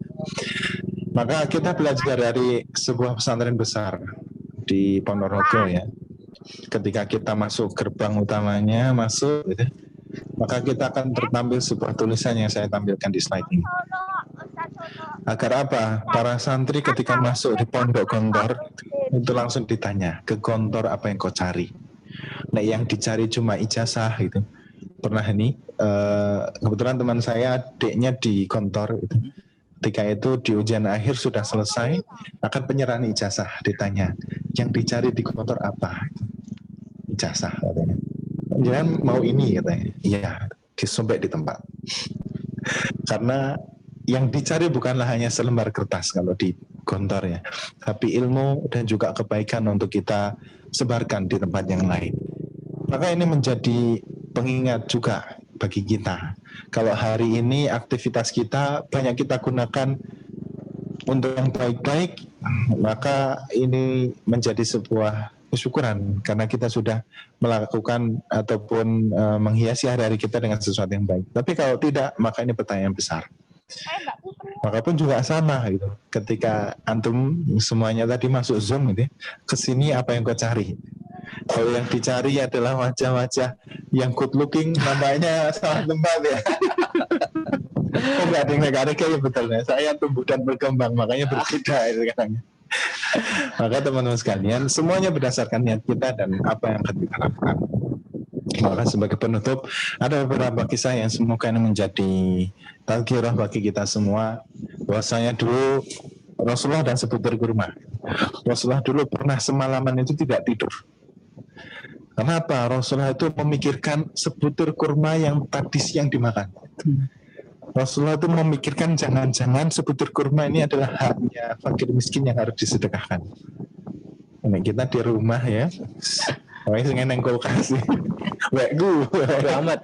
Maka kita belajar dari sebuah pesantren besar di Ponorogo ya. Ketika kita masuk gerbang utamanya, gitu, maka kita akan tertampil sebuah tulisan yang saya tampilkan di slide ini. Agar apa? Para santri ketika masuk di pondok gontor itu langsung ditanya, ke gontor apa yang kau cari? Nah, yang dicari cuma ijazah gitu. Pernah ini kebetulan teman saya adiknya di gontor itu. Ketika itu di ujian akhir sudah selesai, akan penyerahan ijazah, ditanya, yang dicari di gontor apa? Ijazah katanya. jangan mau ini katanya. Iya, disobek di tempat. Karena yang dicari bukanlah hanya selembar kertas kalau di gontor ya, tapi ilmu dan juga kebaikan untuk kita sebarkan di tempat yang lain. Maka ini menjadi pengingat juga bagi kita. Kalau hari ini aktivitas kita banyak kita gunakan untuk yang baik-baik, maka ini menjadi sebuah kesyukuran karena kita sudah melakukan ataupun menghiasi hari-hari kita dengan sesuatu yang baik. Tapi kalau tidak, maka ini pertanyaan besar. Maka pun juga sama gitu. Ketika antum semuanya tadi masuk Zoom gitu, kesini apa yang kau cari? Kalau yang dicari adalah wajah-wajah yang good looking, nampaknya salah tempat ya. Oh, nggak ada yang negatif ya, betul ya. Saya tumbuh dan berkembang, makanya berbeda itu katanya. Maka teman-teman sekalian, semuanya berdasarkan niat kita dan apa yang akan kita lakukan. Maka sebagai penutup, ada beberapa kisah yang semoga ini menjadi tazkirah bagi kita semua. Bahwasanya dulu Rasulullah dan seputar kurma. Rasulullah dulu pernah semalaman itu tidak tidur. Kenapa? Rasulullah itu memikirkan sebutir kurma yang tadi siang dimakan. Rasulullah itu memikirkan jangan-jangan sebutir kurma ini adalah haknya fakir miskin yang harus disedekahkan. Ini kita di rumah ya, pokoknya neng kulkas wekku amat.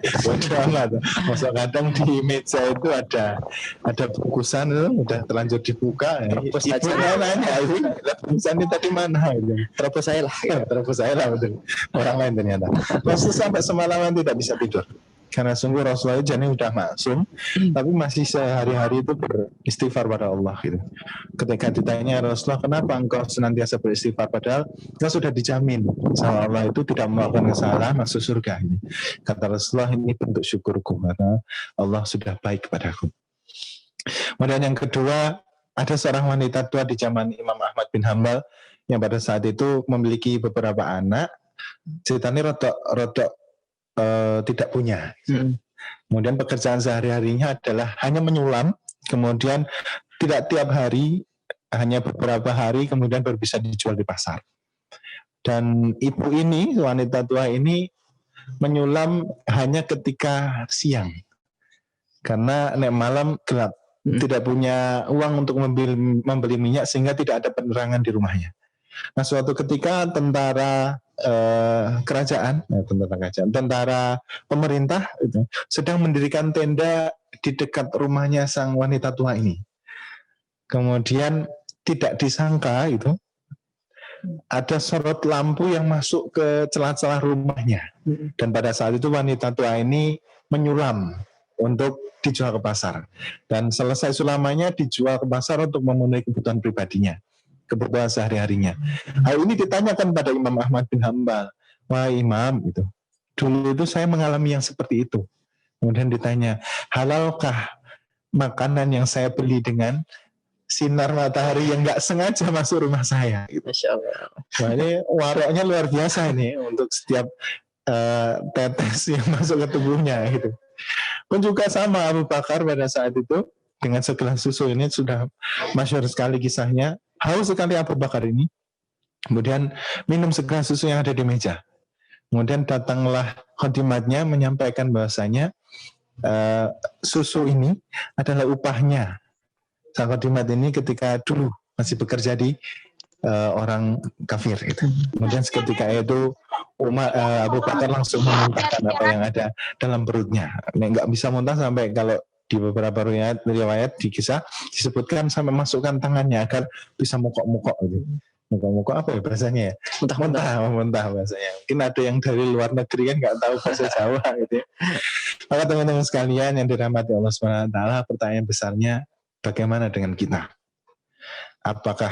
Masa kadang di meja itu ada bungkusan itu udah terlanjur dibuka. Ibu nanya, bungkusan ini tadi mana? Terobos saya lah betul. Orang lain ternyata. Rasul sampai semalaman tidak bisa tidur. Karena sungguh Rasulullah jadi udah maksum, tapi masih sehari-hari itu beristighfar pada Allah gitu. Ketika ditanya Rasulullah, kenapa engkau senantiasa beristighfar, padahal engkau sudah dijamin sama Allah itu tidak melakukan kesalahan masuk surga ini. Kata Rasulullah, ini bentuk syukurku karena Allah sudah baik kepadaku. Kemudian yang kedua, ada seorang wanita tua di zaman Imam Ahmad bin Hanbal yang pada saat itu memiliki beberapa anak. Ceritanya rodok tidak punya. Kemudian pekerjaan sehari-harinya adalah hanya menyulam, kemudian tidak tiap hari, hanya beberapa hari, kemudian baru bisa dijual di pasar. Dan ibu ini, wanita tua ini, menyulam hanya ketika siang, karena malam gelap, tidak punya uang untuk membeli minyak, sehingga tidak ada penerangan di rumahnya. Nah, suatu ketika tentara pemerintah itu sedang mendirikan tenda di dekat rumahnya sang wanita tua ini. Kemudian tidak disangka itu ada sorot lampu yang masuk ke celah-celah rumahnya. Dan pada saat itu wanita tua ini menyulam untuk dijual ke pasar. Dan selesai sulamannya dijual ke pasar untuk memenuhi kebutuhan pribadinya, kebutuhan sehari-harinya. Hal ini ditanyakan pada Imam Ahmad bin Hanbal. Wah Imam, itu dulu itu saya mengalami yang seperti itu. Kemudian ditanya, halalkah makanan yang saya beli dengan sinar matahari yang nggak sengaja masuk rumah saya? Gitu. Masya Allah. Wah, ini waroknya luar biasa ini untuk setiap tetes yang masuk ke tubuhnya. Gitu. Pun juga sama Abu Bakar pada saat itu dengan segelas susu ini sudah masyhur sekali kisahnya. Haus sekali Abu Bakar ini, kemudian minum segelas susu yang ada di meja. Kemudian datanglah khadimatnya menyampaikan bahwasanya susu ini adalah upahnya. Sang khadimat ini ketika dulu masih bekerja di orang kafir. Gitu. Kemudian seketika itu Abu Bakar langsung memuntahkan apa yang ada dalam perutnya. Nggak bisa muntah sampai kalau di beberapa riwayat di kisah disebutkan sampai masukkan tangannya agar bisa mukok-mukok gitu. Mukok-mukok apa ya bahasanya ya? Muntah bahasanya. Mungkin ada yang dari luar negeri kan nggak tahu bahasa Jawa gitu ya. Maka teman-teman sekalian yang dirahmati Allah SWT, pertanyaan besarnya bagaimana dengan kita? Apakah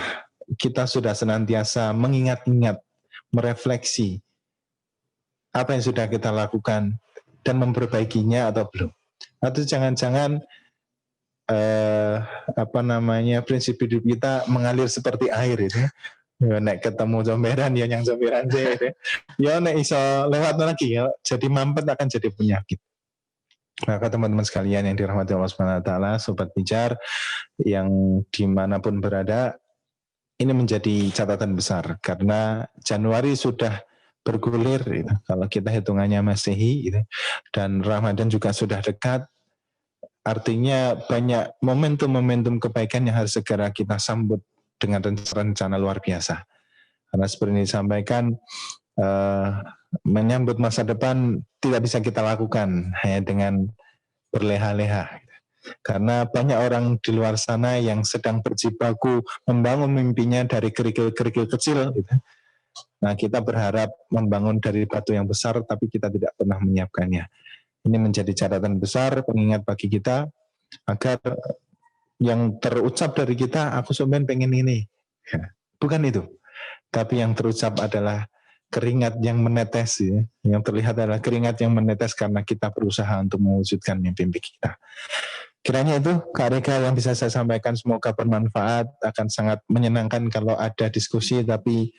kita sudah senantiasa mengingat-ingat, merefleksi apa yang sudah kita lakukan dan memperbaikinya atau belum? Atau jangan-jangan prinsip hidup kita mengalir seperti air itu ya, nek ketemu comberan ya yang comberan sih gitu. Ya nek iso lewat lagi ya jadi mampet akan jadi penyakit. Maka teman-teman sekalian yang dirahmati Allah SWT, sobat bijar yang dimanapun berada, ini menjadi catatan besar karena Januari sudah bergulir gitu. Kalau kita hitungannya Masehi gitu. Dan Ramadan juga sudah dekat. Artinya banyak momentum-momentum kebaikan yang harus segera kita sambut dengan rencana luar biasa. Karena seperti yang disampaikan, menyambut masa depan tidak bisa kita lakukan hanya dengan berleha-leha. Karena banyak orang di luar sana yang sedang berjibaku membangun mimpinya dari kerikil-kerikil kecil gitu. Nah, kita berharap membangun dari batu yang besar, tapi kita tidak pernah menyiapkannya. Ini menjadi catatan besar, pengingat bagi kita, agar yang terucap dari kita, aku sebenarnya pengen ini. Ya, bukan itu. Tapi yang terucap adalah keringat yang menetes. Ya. Yang terlihat adalah keringat yang menetes karena kita berusaha untuk mewujudkan mimpi kita. Kiranya itu Kak Rika yang bisa saya sampaikan, semoga bermanfaat. Akan sangat menyenangkan kalau ada diskusi, tapi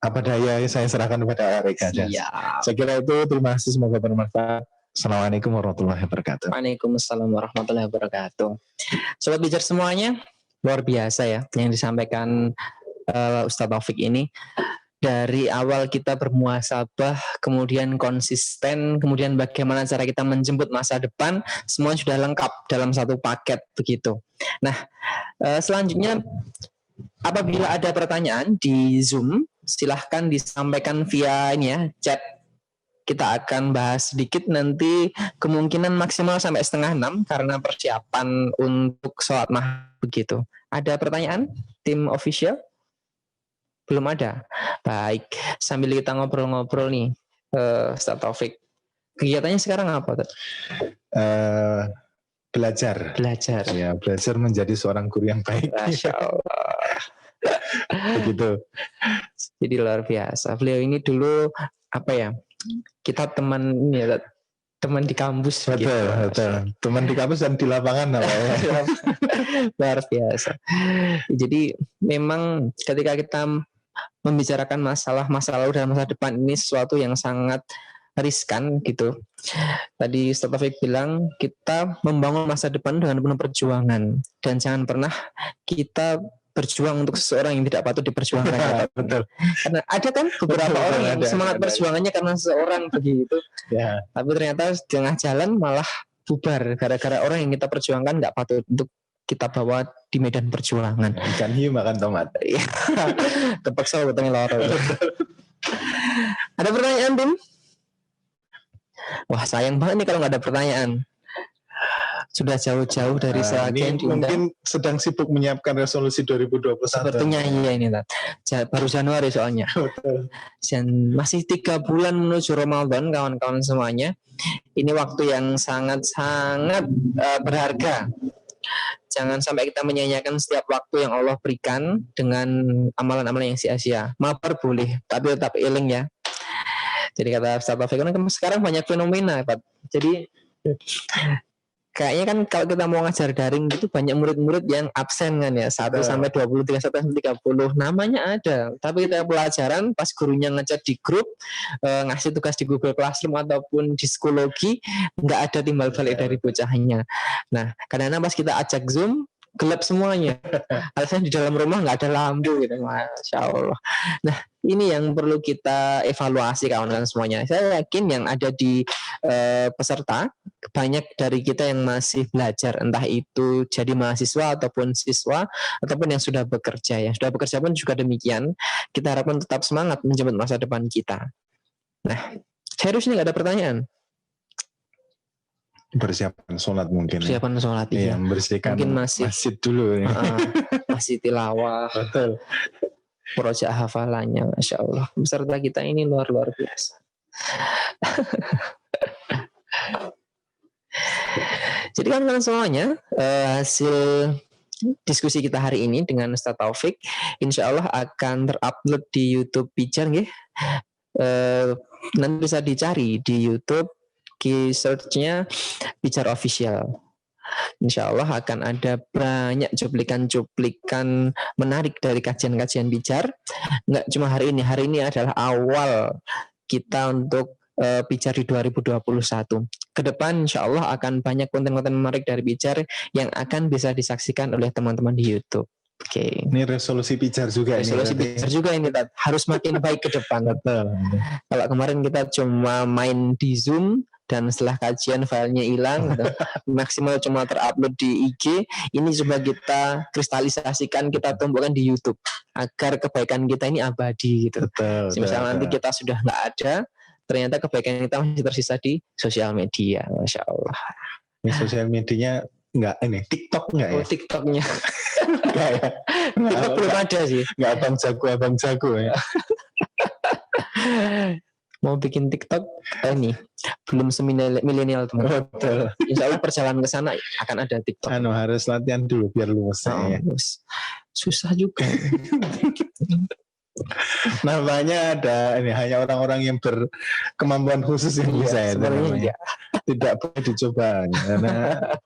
apa daya saya serahkan kepada Kak Rika. Saya kira itu, terima kasih, semoga bermanfaat. Assalamualaikum warahmatullahi wabarakatuh. Waalaikumsalam warahmatullahi wabarakatuh. Sobat Bijar semuanya, luar biasa ya yang disampaikan Ustadz Taufik ini. Dari awal kita bermuhasabah, kemudian konsisten, kemudian bagaimana cara kita menjemput masa depan, semua sudah lengkap dalam satu paket begitu. Nah, selanjutnya apabila ada pertanyaan di Zoom, silahkan disampaikan via ini ya, chat. Kita akan bahas sedikit nanti, kemungkinan maksimal sampai 5:30 karena persiapan untuk sholat maghrib begitu. Ada pertanyaan tim official? Belum ada. Baik, sambil kita ngobrol-ngobrol nih, Ustadz Taufik. Kegiatannya sekarang apa? Belajar. Ya, belajar menjadi seorang guru yang baik. Masya Allah. Begitu. Jadi luar biasa. Beliau ini dulu apa ya? Kita teman ini ya, teman di kampus. Betul, gitu. Betul. Teman di kampus dan di lapangan apa ya? Luar biasa. Jadi memang ketika kita membicarakan masalah masa lalu dan masa depan ini sesuatu yang sangat riskan gitu. Tadi Ustadz Taufik bilang kita membangun masa depan dengan penuh perjuangan, dan jangan pernah kita berjuang untuk seseorang yang tidak patut diperjuangkan. Betul. Karena ada kan beberapa orang yang semangat perjuangannya karena seseorang begitu. Ya. Tapi ternyata di tengah jalan malah bubar gara-gara orang yang kita perjuangkan nggak patut untuk kita bawa di medan perjuangan. Ikan hiu makan tomat. Terpaksa betulnya loro. Ada pertanyaan, Tim? Wah, sayang banget nih kalau nggak ada pertanyaan. Sudah jauh-jauh dari Sragen. Mungkin sedang sibuk menyiapkan resolusi 2021. Sepertinya iya ini, baru Januari soalnya. Dan masih 3 bulan menuju Ramadan, kawan-kawan semuanya. Ini waktu yang sangat-sangat berharga. Jangan sampai kita menyanyiakan setiap waktu yang Allah berikan dengan amalan-amalan yang sia-sia. Mabar boleh, tapi tetap iling ya. Jadi kata Ustadz Taufik, sekarang banyak fenomena, Pak. Jadi kayaknya kan kalau kita mau ngajar daring itu banyak murid-murid yang absen kan ya, 1 sampai 20, 1 sampai 30 namanya ada, tapi kita pelajaran pas gurunya ngechat di grup, ngasih tugas di Google Classroom ataupun di psikologi, nggak ada timbal balik dari bocahnya. Nah, kadang-kadang pas kita ajak Zoom gelap semuanya, alasan di dalam rumah nggak ada lampu gitu. Masya Allah. Nah, ini yang perlu kita evaluasi kawan-kawan semuanya. Saya yakin yang ada di peserta banyak dari kita yang masih belajar, entah itu jadi mahasiswa ataupun siswa ataupun yang sudah bekerja. Yang sudah bekerja pun juga demikian. Kita harapkan tetap semangat menjemput masa depan kita. Nah, serius ini nggak ada pertanyaan. Persiapan sholat mungkin. Persiapan sholat, iya. Membersihkan mungkin masih dulu. Ya. Masih tilawah. Betul. Projek hafalannya, Masya Allah. Peserta kita ini luar biasa. Jadi kan semuanya hasil diskusi kita hari ini dengan Ustadz Taufik, insya Allah akan terupload di YouTube Bijar, nanti bisa dicari di YouTube, search-nya Bijar Official. Insya Allah akan ada banyak cuplikan-cuplikan menarik dari kajian-kajian Bijar. Nggak cuma hari ini adalah awal kita untuk Bijar di 2021. Ke depan insya Allah akan banyak konten-konten menarik dari Bijar yang akan bisa disaksikan oleh teman-teman di YouTube. Oke. Ini resolusi pijar juga. Resolusi pijar juga ini, Tat. Harus makin baik ke depan. Betul. Kalau kemarin kita cuma main di Zoom dan setelah kajian filenya hilang, gitu. Maksimal cuma terupload di IG. Ini coba kita kristalisasikan, kita tumbuhkan di YouTube agar kebaikan kita ini abadi gitu. Betul. Misalnya nanti kita sudah nggak ada, ternyata kebaikan kita masih tersisa di sosial media. Masya Allah. Ini sosial medianya nggak ini TikTok nggak ya? Oh, TikToknya. Nggak ya? TikTok belum ada sih. Nggak abang jago ya. Mau bikin TikTok ini belum milenial teman. Betul. Insya Allah perjalanan ke sana akan ada TikTok. Harus latihan dulu biar lulus. Ya. Susah juga. Namanya ada ini hanya orang-orang yang berkemampuan khusus yang bisa ya. Sebenarnya tidak boleh dicoba karena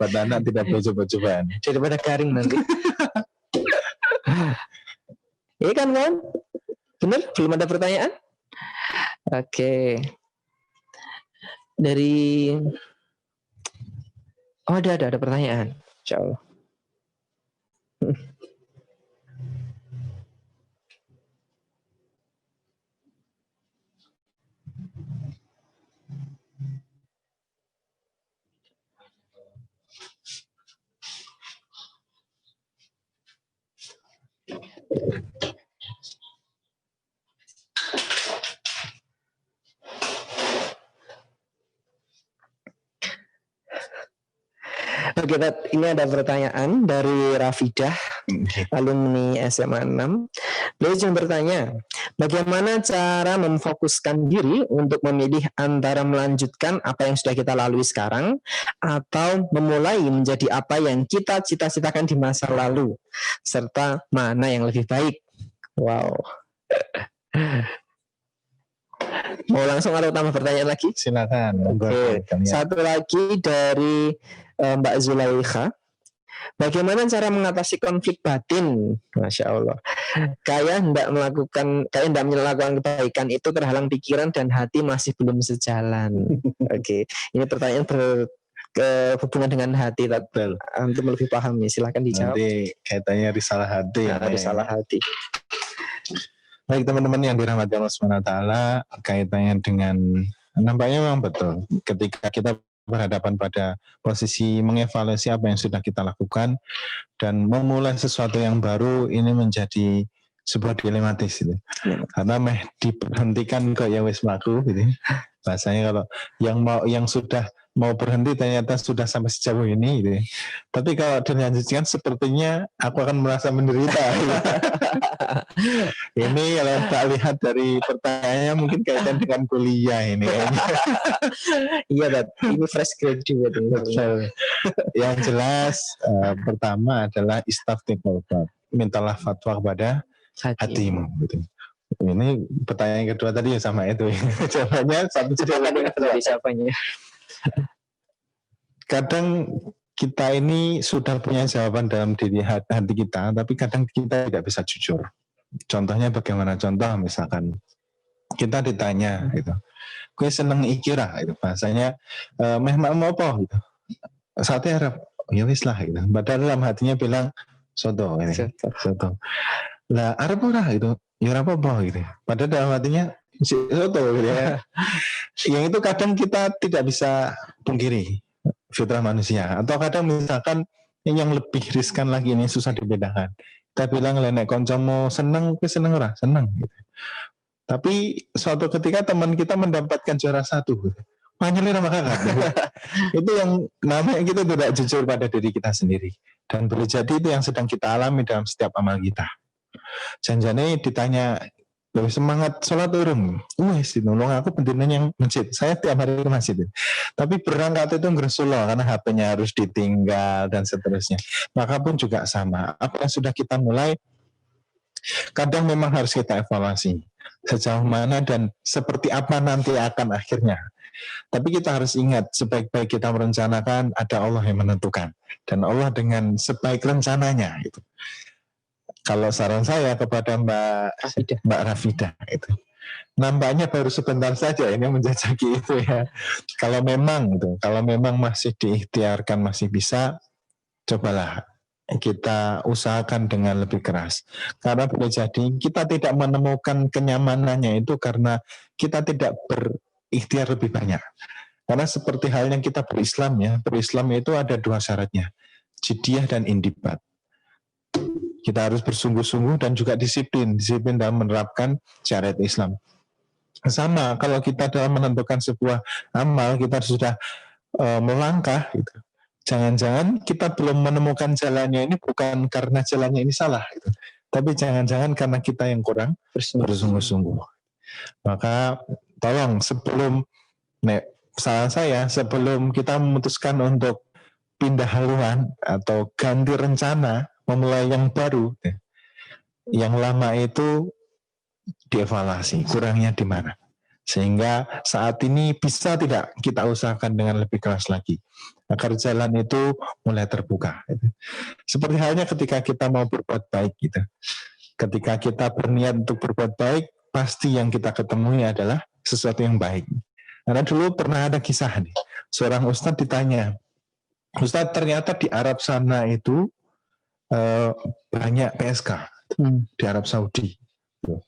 pada anak tidak boleh coba-cobaan. Daripada garing nanti. Iya kan? Bener? Belum ada pertanyaan? Oke. Dari ada pertanyaan. Insya Allah. Oke, ini ada pertanyaan dari Rafidah, alumni SMA 6. Beliau juga bertanya, bagaimana cara memfokuskan diri untuk memilih antara melanjutkan apa yang sudah kita lalui sekarang atau memulai menjadi apa yang kita cita-citakan di masa lalu, serta mana yang lebih baik? Wow. Mau langsung atau tambah pertanyaan lagi? Silakan. Oke. Satu lagi dari Mbak Zulaikha. Bagaimana cara mengatasi konflik batin? Masya Allah. Kayak tidak melakukan kebaikan itu terhalang pikiran dan hati masih belum sejalan. Oke. Ini pertanyaan berhubungan dengan hati. Antum lebih paham nih. Silahkan dijawab. Nanti kaitannya risalah hati. Risalah hati. Baik teman-teman yang dirahmati Allah SWT, kaitannya dengan nampaknya memang betul. Ketika kita berhadapan pada posisi mengevaluasi apa yang sudah kita lakukan dan memulai sesuatu yang baru, ini menjadi sebuah dilematis gitu. Karena diberhentikan kok ya wis mlaku gitu. Bahasanya kalau yang sudah mau berhenti ternyata sudah sampai sejauh ini gitu. Tapi kalau dilanjutkan sepertinya aku akan merasa menderita. Ini kalau tak lihat dari pertanyaannya mungkin kaitan dengan kuliah ini. Iya, ini fresh graduate. Yang jelas pertama adalah istafti qalbak. Mintalah fatwa kepada hatimu gitu. Ini pertanyaan kedua tadi ya sama itu. Jawabannya satu jawabannya siapanya. Kadang kita ini sudah punya jawaban dalam diri hati kita, tapi kadang kita tidak bisa jujur. Contohnya bagaimana? Contoh misalkan kita ditanya gitu, gue seneng ikira gitu, bahasanya meh mau apa gitu. Saatnya harap ya wis lah gitu. Padahal dalam hatinya bilang soto ini. Soto. Lah arep ora gitu. Ya apa-apa gitu. Padahal dalam hatinya soto gitu ya. Yang itu kadang kita tidak bisa pungkiri fitrah manusia. Atau kadang misalkan yang lebih riskan lagi ini susah dibedakan. Kita bilang nek koncomu seneng, tapi seneng ora? Seneng gitu. Tapi suatu ketika teman kita mendapatkan juara 1 gitu. Panyelir sama kakak. Itu yang namanya kita tidak jujur pada diri kita sendiri. Dan boleh jadi itu yang sedang kita alami dalam setiap amal kita. Janjane ditanya, lebih semangat sholat urung. Wes, nolong aku pendidikan yang masjid. Saya tiap hari ke masjid. Tapi berangkat itu Rasulullah karena HP-nya harus ditinggal dan seterusnya. Maka pun juga sama. Apa yang sudah kita mulai, kadang memang harus kita evaluasi. Sejauh mana dan seperti apa nanti akan akhirnya. Tapi kita harus ingat, sebaik-baik kita merencanakan, ada Allah yang menentukan. Dan Allah dengan sebaik rencananya. Gitu. Kalau saran saya kepada Mbak Rafidah itu, nampaknya baru sebentar saja ini menjajaki itu ya. Kalau memang masih diikhtiarkan, masih bisa, cobalah kita usahakan dengan lebih keras. Karena boleh jadi kita tidak menemukan kenyamanannya itu karena kita tidak berikhtiar lebih banyak. Karena seperti halnya kita berislam ya, berislam itu ada dua syaratnya, jiddiyah dan indibat. Kita harus bersungguh-sungguh dan juga disiplin dalam menerapkan syariat Islam. Sama kalau kita dalam menentukan sebuah amal, kita sudah melangkah gitu. Jangan-jangan kita belum menemukan jalannya ini bukan karena jalannya ini salah gitu. Tapi jangan-jangan karena kita yang kurang bersungguh-sungguh. Maka tolong saran saya sebelum kita memutuskan untuk pindah haluan atau ganti rencana, memulai yang baru, yang lama itu dievaluasi, kurangnya di mana. Sehingga saat ini bisa tidak kita usahakan dengan lebih keras lagi agar jalan itu mulai terbuka. Seperti halnya ketika kita mau berbuat baik gitu. Ketika kita berniat untuk berbuat baik, pasti yang kita ketemui adalah sesuatu yang baik. Karena dulu pernah ada kisah nih, seorang ustadz ditanya, Ustadz ternyata di Arab sana itu banyak PSK di Arab Saudi.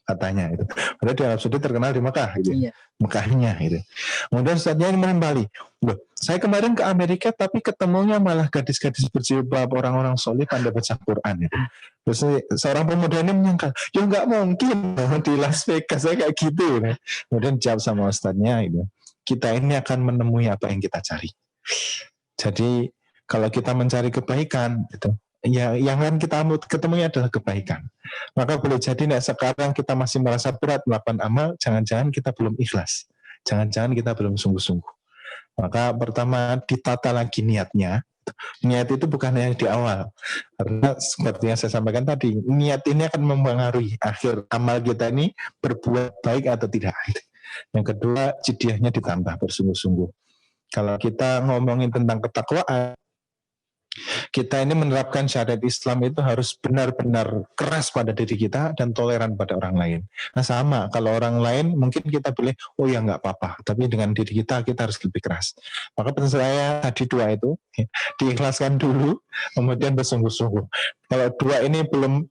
Katanya itu. Padahal di Arab Saudi terkenal di Mekah gitu. Iya. Mekahnya gitu. Kemudian Ustaznya kembali. Loh, saya kemarin ke Amerika tapi ketemunya malah gadis-gadis berjilbab, orang-orang soleh pandai baca Quran gitu. Terus seorang pemuda ini menyangka, ya nggak mungkin di Las Vegas saya kayak gitu. Gitu. Kemudian jawab sama Ustaznya gitu. Kita ini akan menemui apa yang kita cari. Jadi kalau kita mencari kebaikan gitu, ya yang akan kita ketemunya adalah kebaikan. Maka boleh jadi sekarang kita masih merasa berat melakukan amal, jangan-jangan kita belum ikhlas, jangan-jangan kita belum sungguh-sungguh. Maka pertama ditata lagi niatnya. Niat itu bukan hanya di awal, karena seperti yang saya sampaikan tadi, niat ini akan mempengaruhi akhir amal kita ini berbuat baik atau tidak. Yang kedua, jiddiyahnya ditambah bersungguh-sungguh. Kalau kita ngomongin tentang ketakwaan, kita ini menerapkan syariat Islam itu harus benar-benar keras pada diri kita dan toleran pada orang lain. Nah sama, kalau orang lain mungkin kita boleh, oh ya nggak apa-apa, tapi dengan diri kita harus lebih keras. Maka pesan saya tadi dua itu, diikhlaskan dulu, kemudian bersungguh-sungguh. Kalau dua ini belum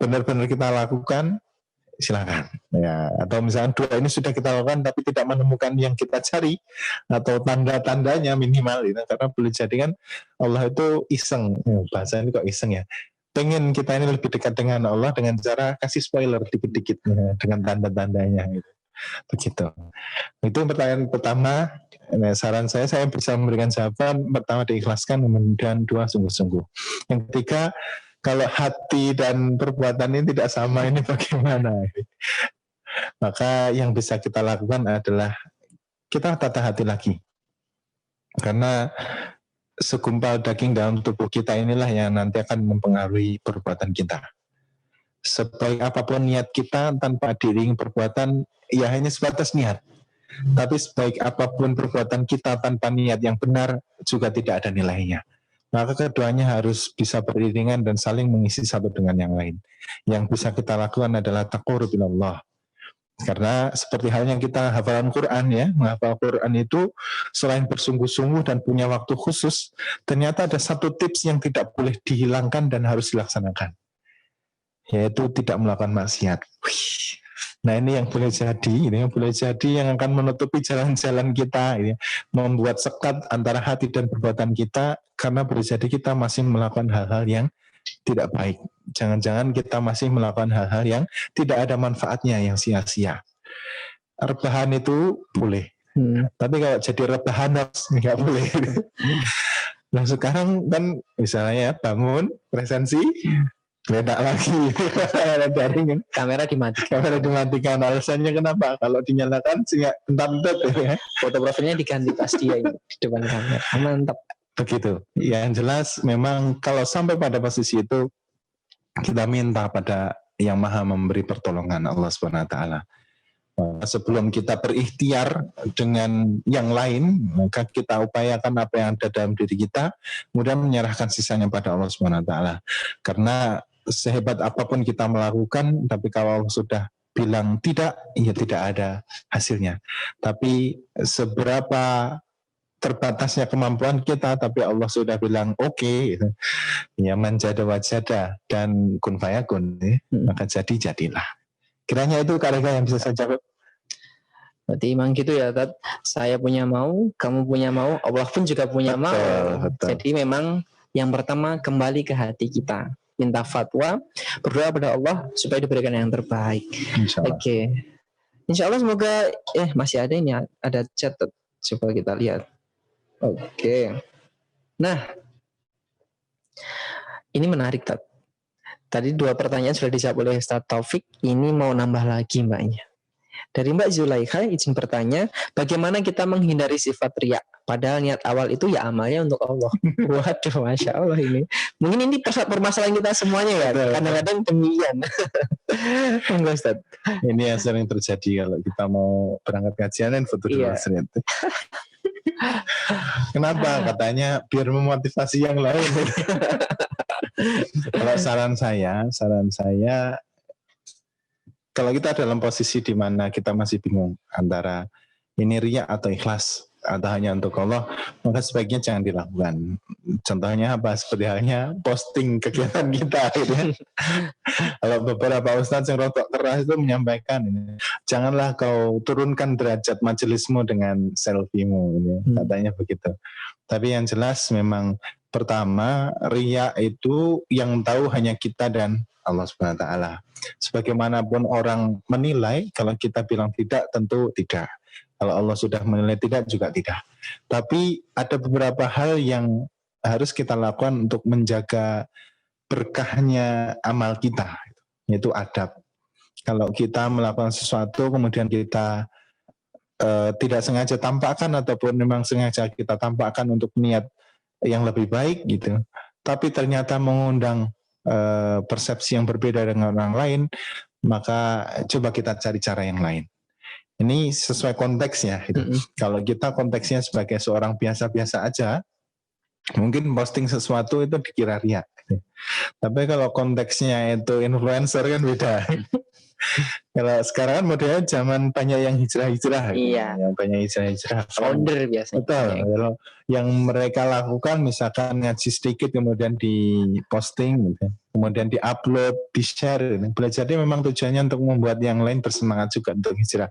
benar-benar kita lakukan, silakan ya. Atau misalnya dua ini sudah kita lakukan tapi tidak menemukan yang kita cari atau tanda-tandanya minimal gitu. Karena boleh jadi kan Allah itu iseng, bahasa ini kok iseng ya, pengen kita ini lebih dekat dengan Allah dengan cara kasih spoiler dikit-dikit dengan tanda-tandanya gitu. Begitu. Itu pertanyaan pertama. Saran saya bisa memberikan jawaban pertama diikhlaskan, kemudian dua sungguh-sungguh. Yang ketiga, kalau hati dan perbuatan ini tidak sama, ini bagaimana? Maka yang bisa kita lakukan adalah kita tata hati lagi. Karena segumpal daging dalam tubuh kita inilah yang nanti akan mempengaruhi perbuatan kita. Sebaik apapun niat kita tanpa diiringi perbuatan, ya hanya sebatas niat. Tapi sebaik apapun perbuatan kita tanpa niat yang benar juga tidak ada nilainya. Maka keduanya harus bisa beriringan dan saling mengisi satu dengan yang lain. Yang bisa kita lakukan adalah taqarrub ilallah. Karena seperti halnya kita hafalan Quran ya, menghafal Quran itu selain bersungguh-sungguh dan punya waktu khusus, ternyata ada satu tips yang tidak boleh dihilangkan dan harus dilaksanakan, yaitu tidak melakukan maksiat. Nah ini yang boleh jadi, yang akan menutupi jalan-jalan kita, ya, membuat sekat antara hati dan perbuatan kita, karena boleh jadi kita masih melakukan hal-hal yang tidak baik. Jangan-jangan kita masih melakukan hal-hal yang tidak ada manfaatnya, yang sia-sia. Rebahan itu boleh, tapi kalau jadi rebahan nggak boleh. Nah sekarang kan misalnya bangun, presensi, beda lagi. Kamera dimatikan. Alasannya kenapa? Kalau dinyalakan sehingga entar-entar ya. Foto profilnya diganti pas dia di depan kamera. Mantap. Begitu. Yang jelas memang kalau sampai pada posisi itu kita minta pada yang maha memberi pertolongan, Allah SWT. Sebelum kita berikhtiar dengan yang lain, maka kita upayakan apa yang ada dalam diri kita, kemudian menyerahkan sisanya pada Allah SWT. Karena sehebat apapun kita melakukan, tapi kalau Allah sudah bilang tidak, ya tidak ada hasilnya. Tapi seberapa terbatasnya kemampuan kita, tapi Allah sudah bilang oke, gitu. Ya manjada wajada dan kun fayakun, ya. Maka jadilah. Kiranya itu Kak-Rega yang bisa saya jawab. Berarti emang gitu ya, Tat. Saya punya mau, kamu punya mau, Allah pun juga punya mau. Betul. Jadi memang yang pertama kembali ke hati kita. Minta fatwa, berdoa pada Allah supaya diberikan yang terbaik. Oke. Insya Allah semoga masih ada ini, ada chat. Coba kita lihat. Oke. Nah, ini menarik, Tat. Tadi 2 pertanyaan sudah dijawab oleh Ustaz Taufik. Ini mau nambah lagi mbaknya. Dari Mbak Zulaikha izin bertanya, bagaimana kita menghindari sifat riya? Padahal niat awal itu ya amalnya untuk Allah. Waduh, Masya Allah ini. Mungkin ini permasalahan kita semuanya ya. Kadang-kadang demikian. Enggak, Ustaz. Ini yang sering terjadi kalau kita mau berangkat kajian dan foto dulu. Kenapa? Katanya biar memotivasi yang lain. Kalau saran saya kalau kita dalam posisi di mana kita masih bingung antara ini riya atau ikhlas atau hanya untuk Allah, maka sebaiknya jangan dilakukan. Contohnya apa? Seperti halnya posting kegiatan kita gitu ya. Kalau beberapa ustadz yang rotok keras itu menyampaikan ini, janganlah kau turunkan derajat majelismu dengan selfie-mu gitu. Katanya begitu. Tapi yang jelas memang pertama, riya itu yang tahu hanya kita dan Allah Subhanahu wa taala. Sebagaimanapun orang menilai, kalau kita bilang tidak, tentu tidak. Kalau Allah sudah menilai tidak, juga tidak. Tapi ada beberapa hal yang harus kita lakukan untuk menjaga berkahnya amal kita, yaitu adab. Kalau kita melakukan sesuatu, kemudian kita tidak sengaja tampakkan, ataupun memang sengaja kita tampakkan untuk niat yang lebih baik gitu, tapi ternyata mengundang persepsi yang berbeda dengan orang lain, maka coba kita cari cara yang lain. Ini sesuai konteksnya gitu. Kalau kita konteksnya sebagai seorang biasa-biasa aja, mungkin posting sesuatu itu dikira riya gitu. Tapi kalau konteksnya itu influencer kan beda. Kalau sekarang kan modelnya zaman banyak yang hijrah-hijrah. Iya. Yang banyak hijrah-hijrah. Founder biasanya. Betul. Kalau yang mereka lakukan misalkan ngaji sedikit kemudian diposting, gitu. Kemudian diupload, di-share. Belajarnya memang tujuannya untuk membuat yang lain bersemangat juga untuk hijrah.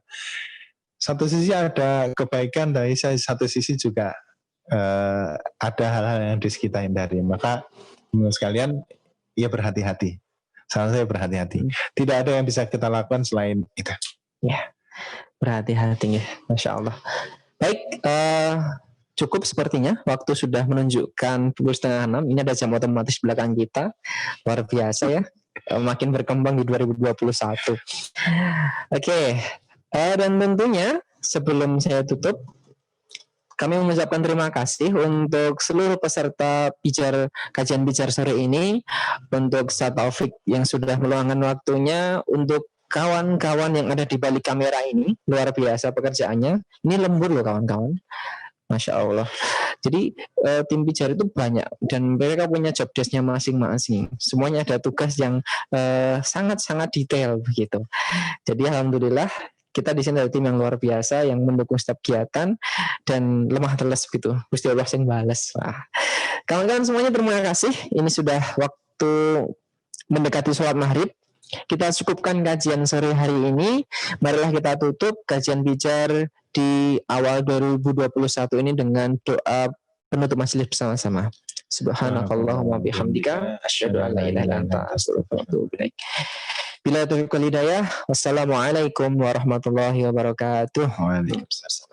Satu sisi ada kebaikan, dari satu sisi juga ada hal-hal yang harus kita hindari. Maka menurut sekalian, ya berhati-hati. Saran saya berhati-hati. Tidak ada yang bisa kita lakukan selain itu. Ya, berhati-hati ya, Masya Allah. Baik, cukup sepertinya. Waktu sudah menunjukkan pukul 5:30. Ini ada jam otomatis belakang kita. Luar biasa ya. Makin berkembang di 2021. Oke. Dan tentunya sebelum saya tutup, kami mengucapkan terima kasih untuk seluruh peserta kajian bijar sore ini, untuk Ustaz Taufik yang sudah meluangkan waktunya, untuk kawan-kawan yang ada di balik kamera ini, luar biasa pekerjaannya. Ini lembur loh kawan-kawan. Masya Allah. Jadi tim bijar itu banyak dan mereka punya job desk-nya masing-masing. Semuanya ada tugas yang sangat-sangat detail begitu. Jadi alhamdulillah kita di sini ada tim yang luar biasa yang mendukung setiap kegiatan dan lemah teles gitu. Gusti Allah yang balas. Wah. Kawan-kawan semuanya terima kasih. Ini sudah waktu mendekati sholat maghrib. Kita cukupkan kajian sore hari ini. Marilah kita tutup kajian bijar di awal 2021 ini dengan doa penutup majelis bersama-sama. Subhanakallahumma bihamdika asyhadu an la ilaha illa anta astaghfiruka wa atubu ilaik. Bila taufiq wal hidayah. Wassalamualaikum warahmatullahi wabarakatuh. Waalaikumsalam.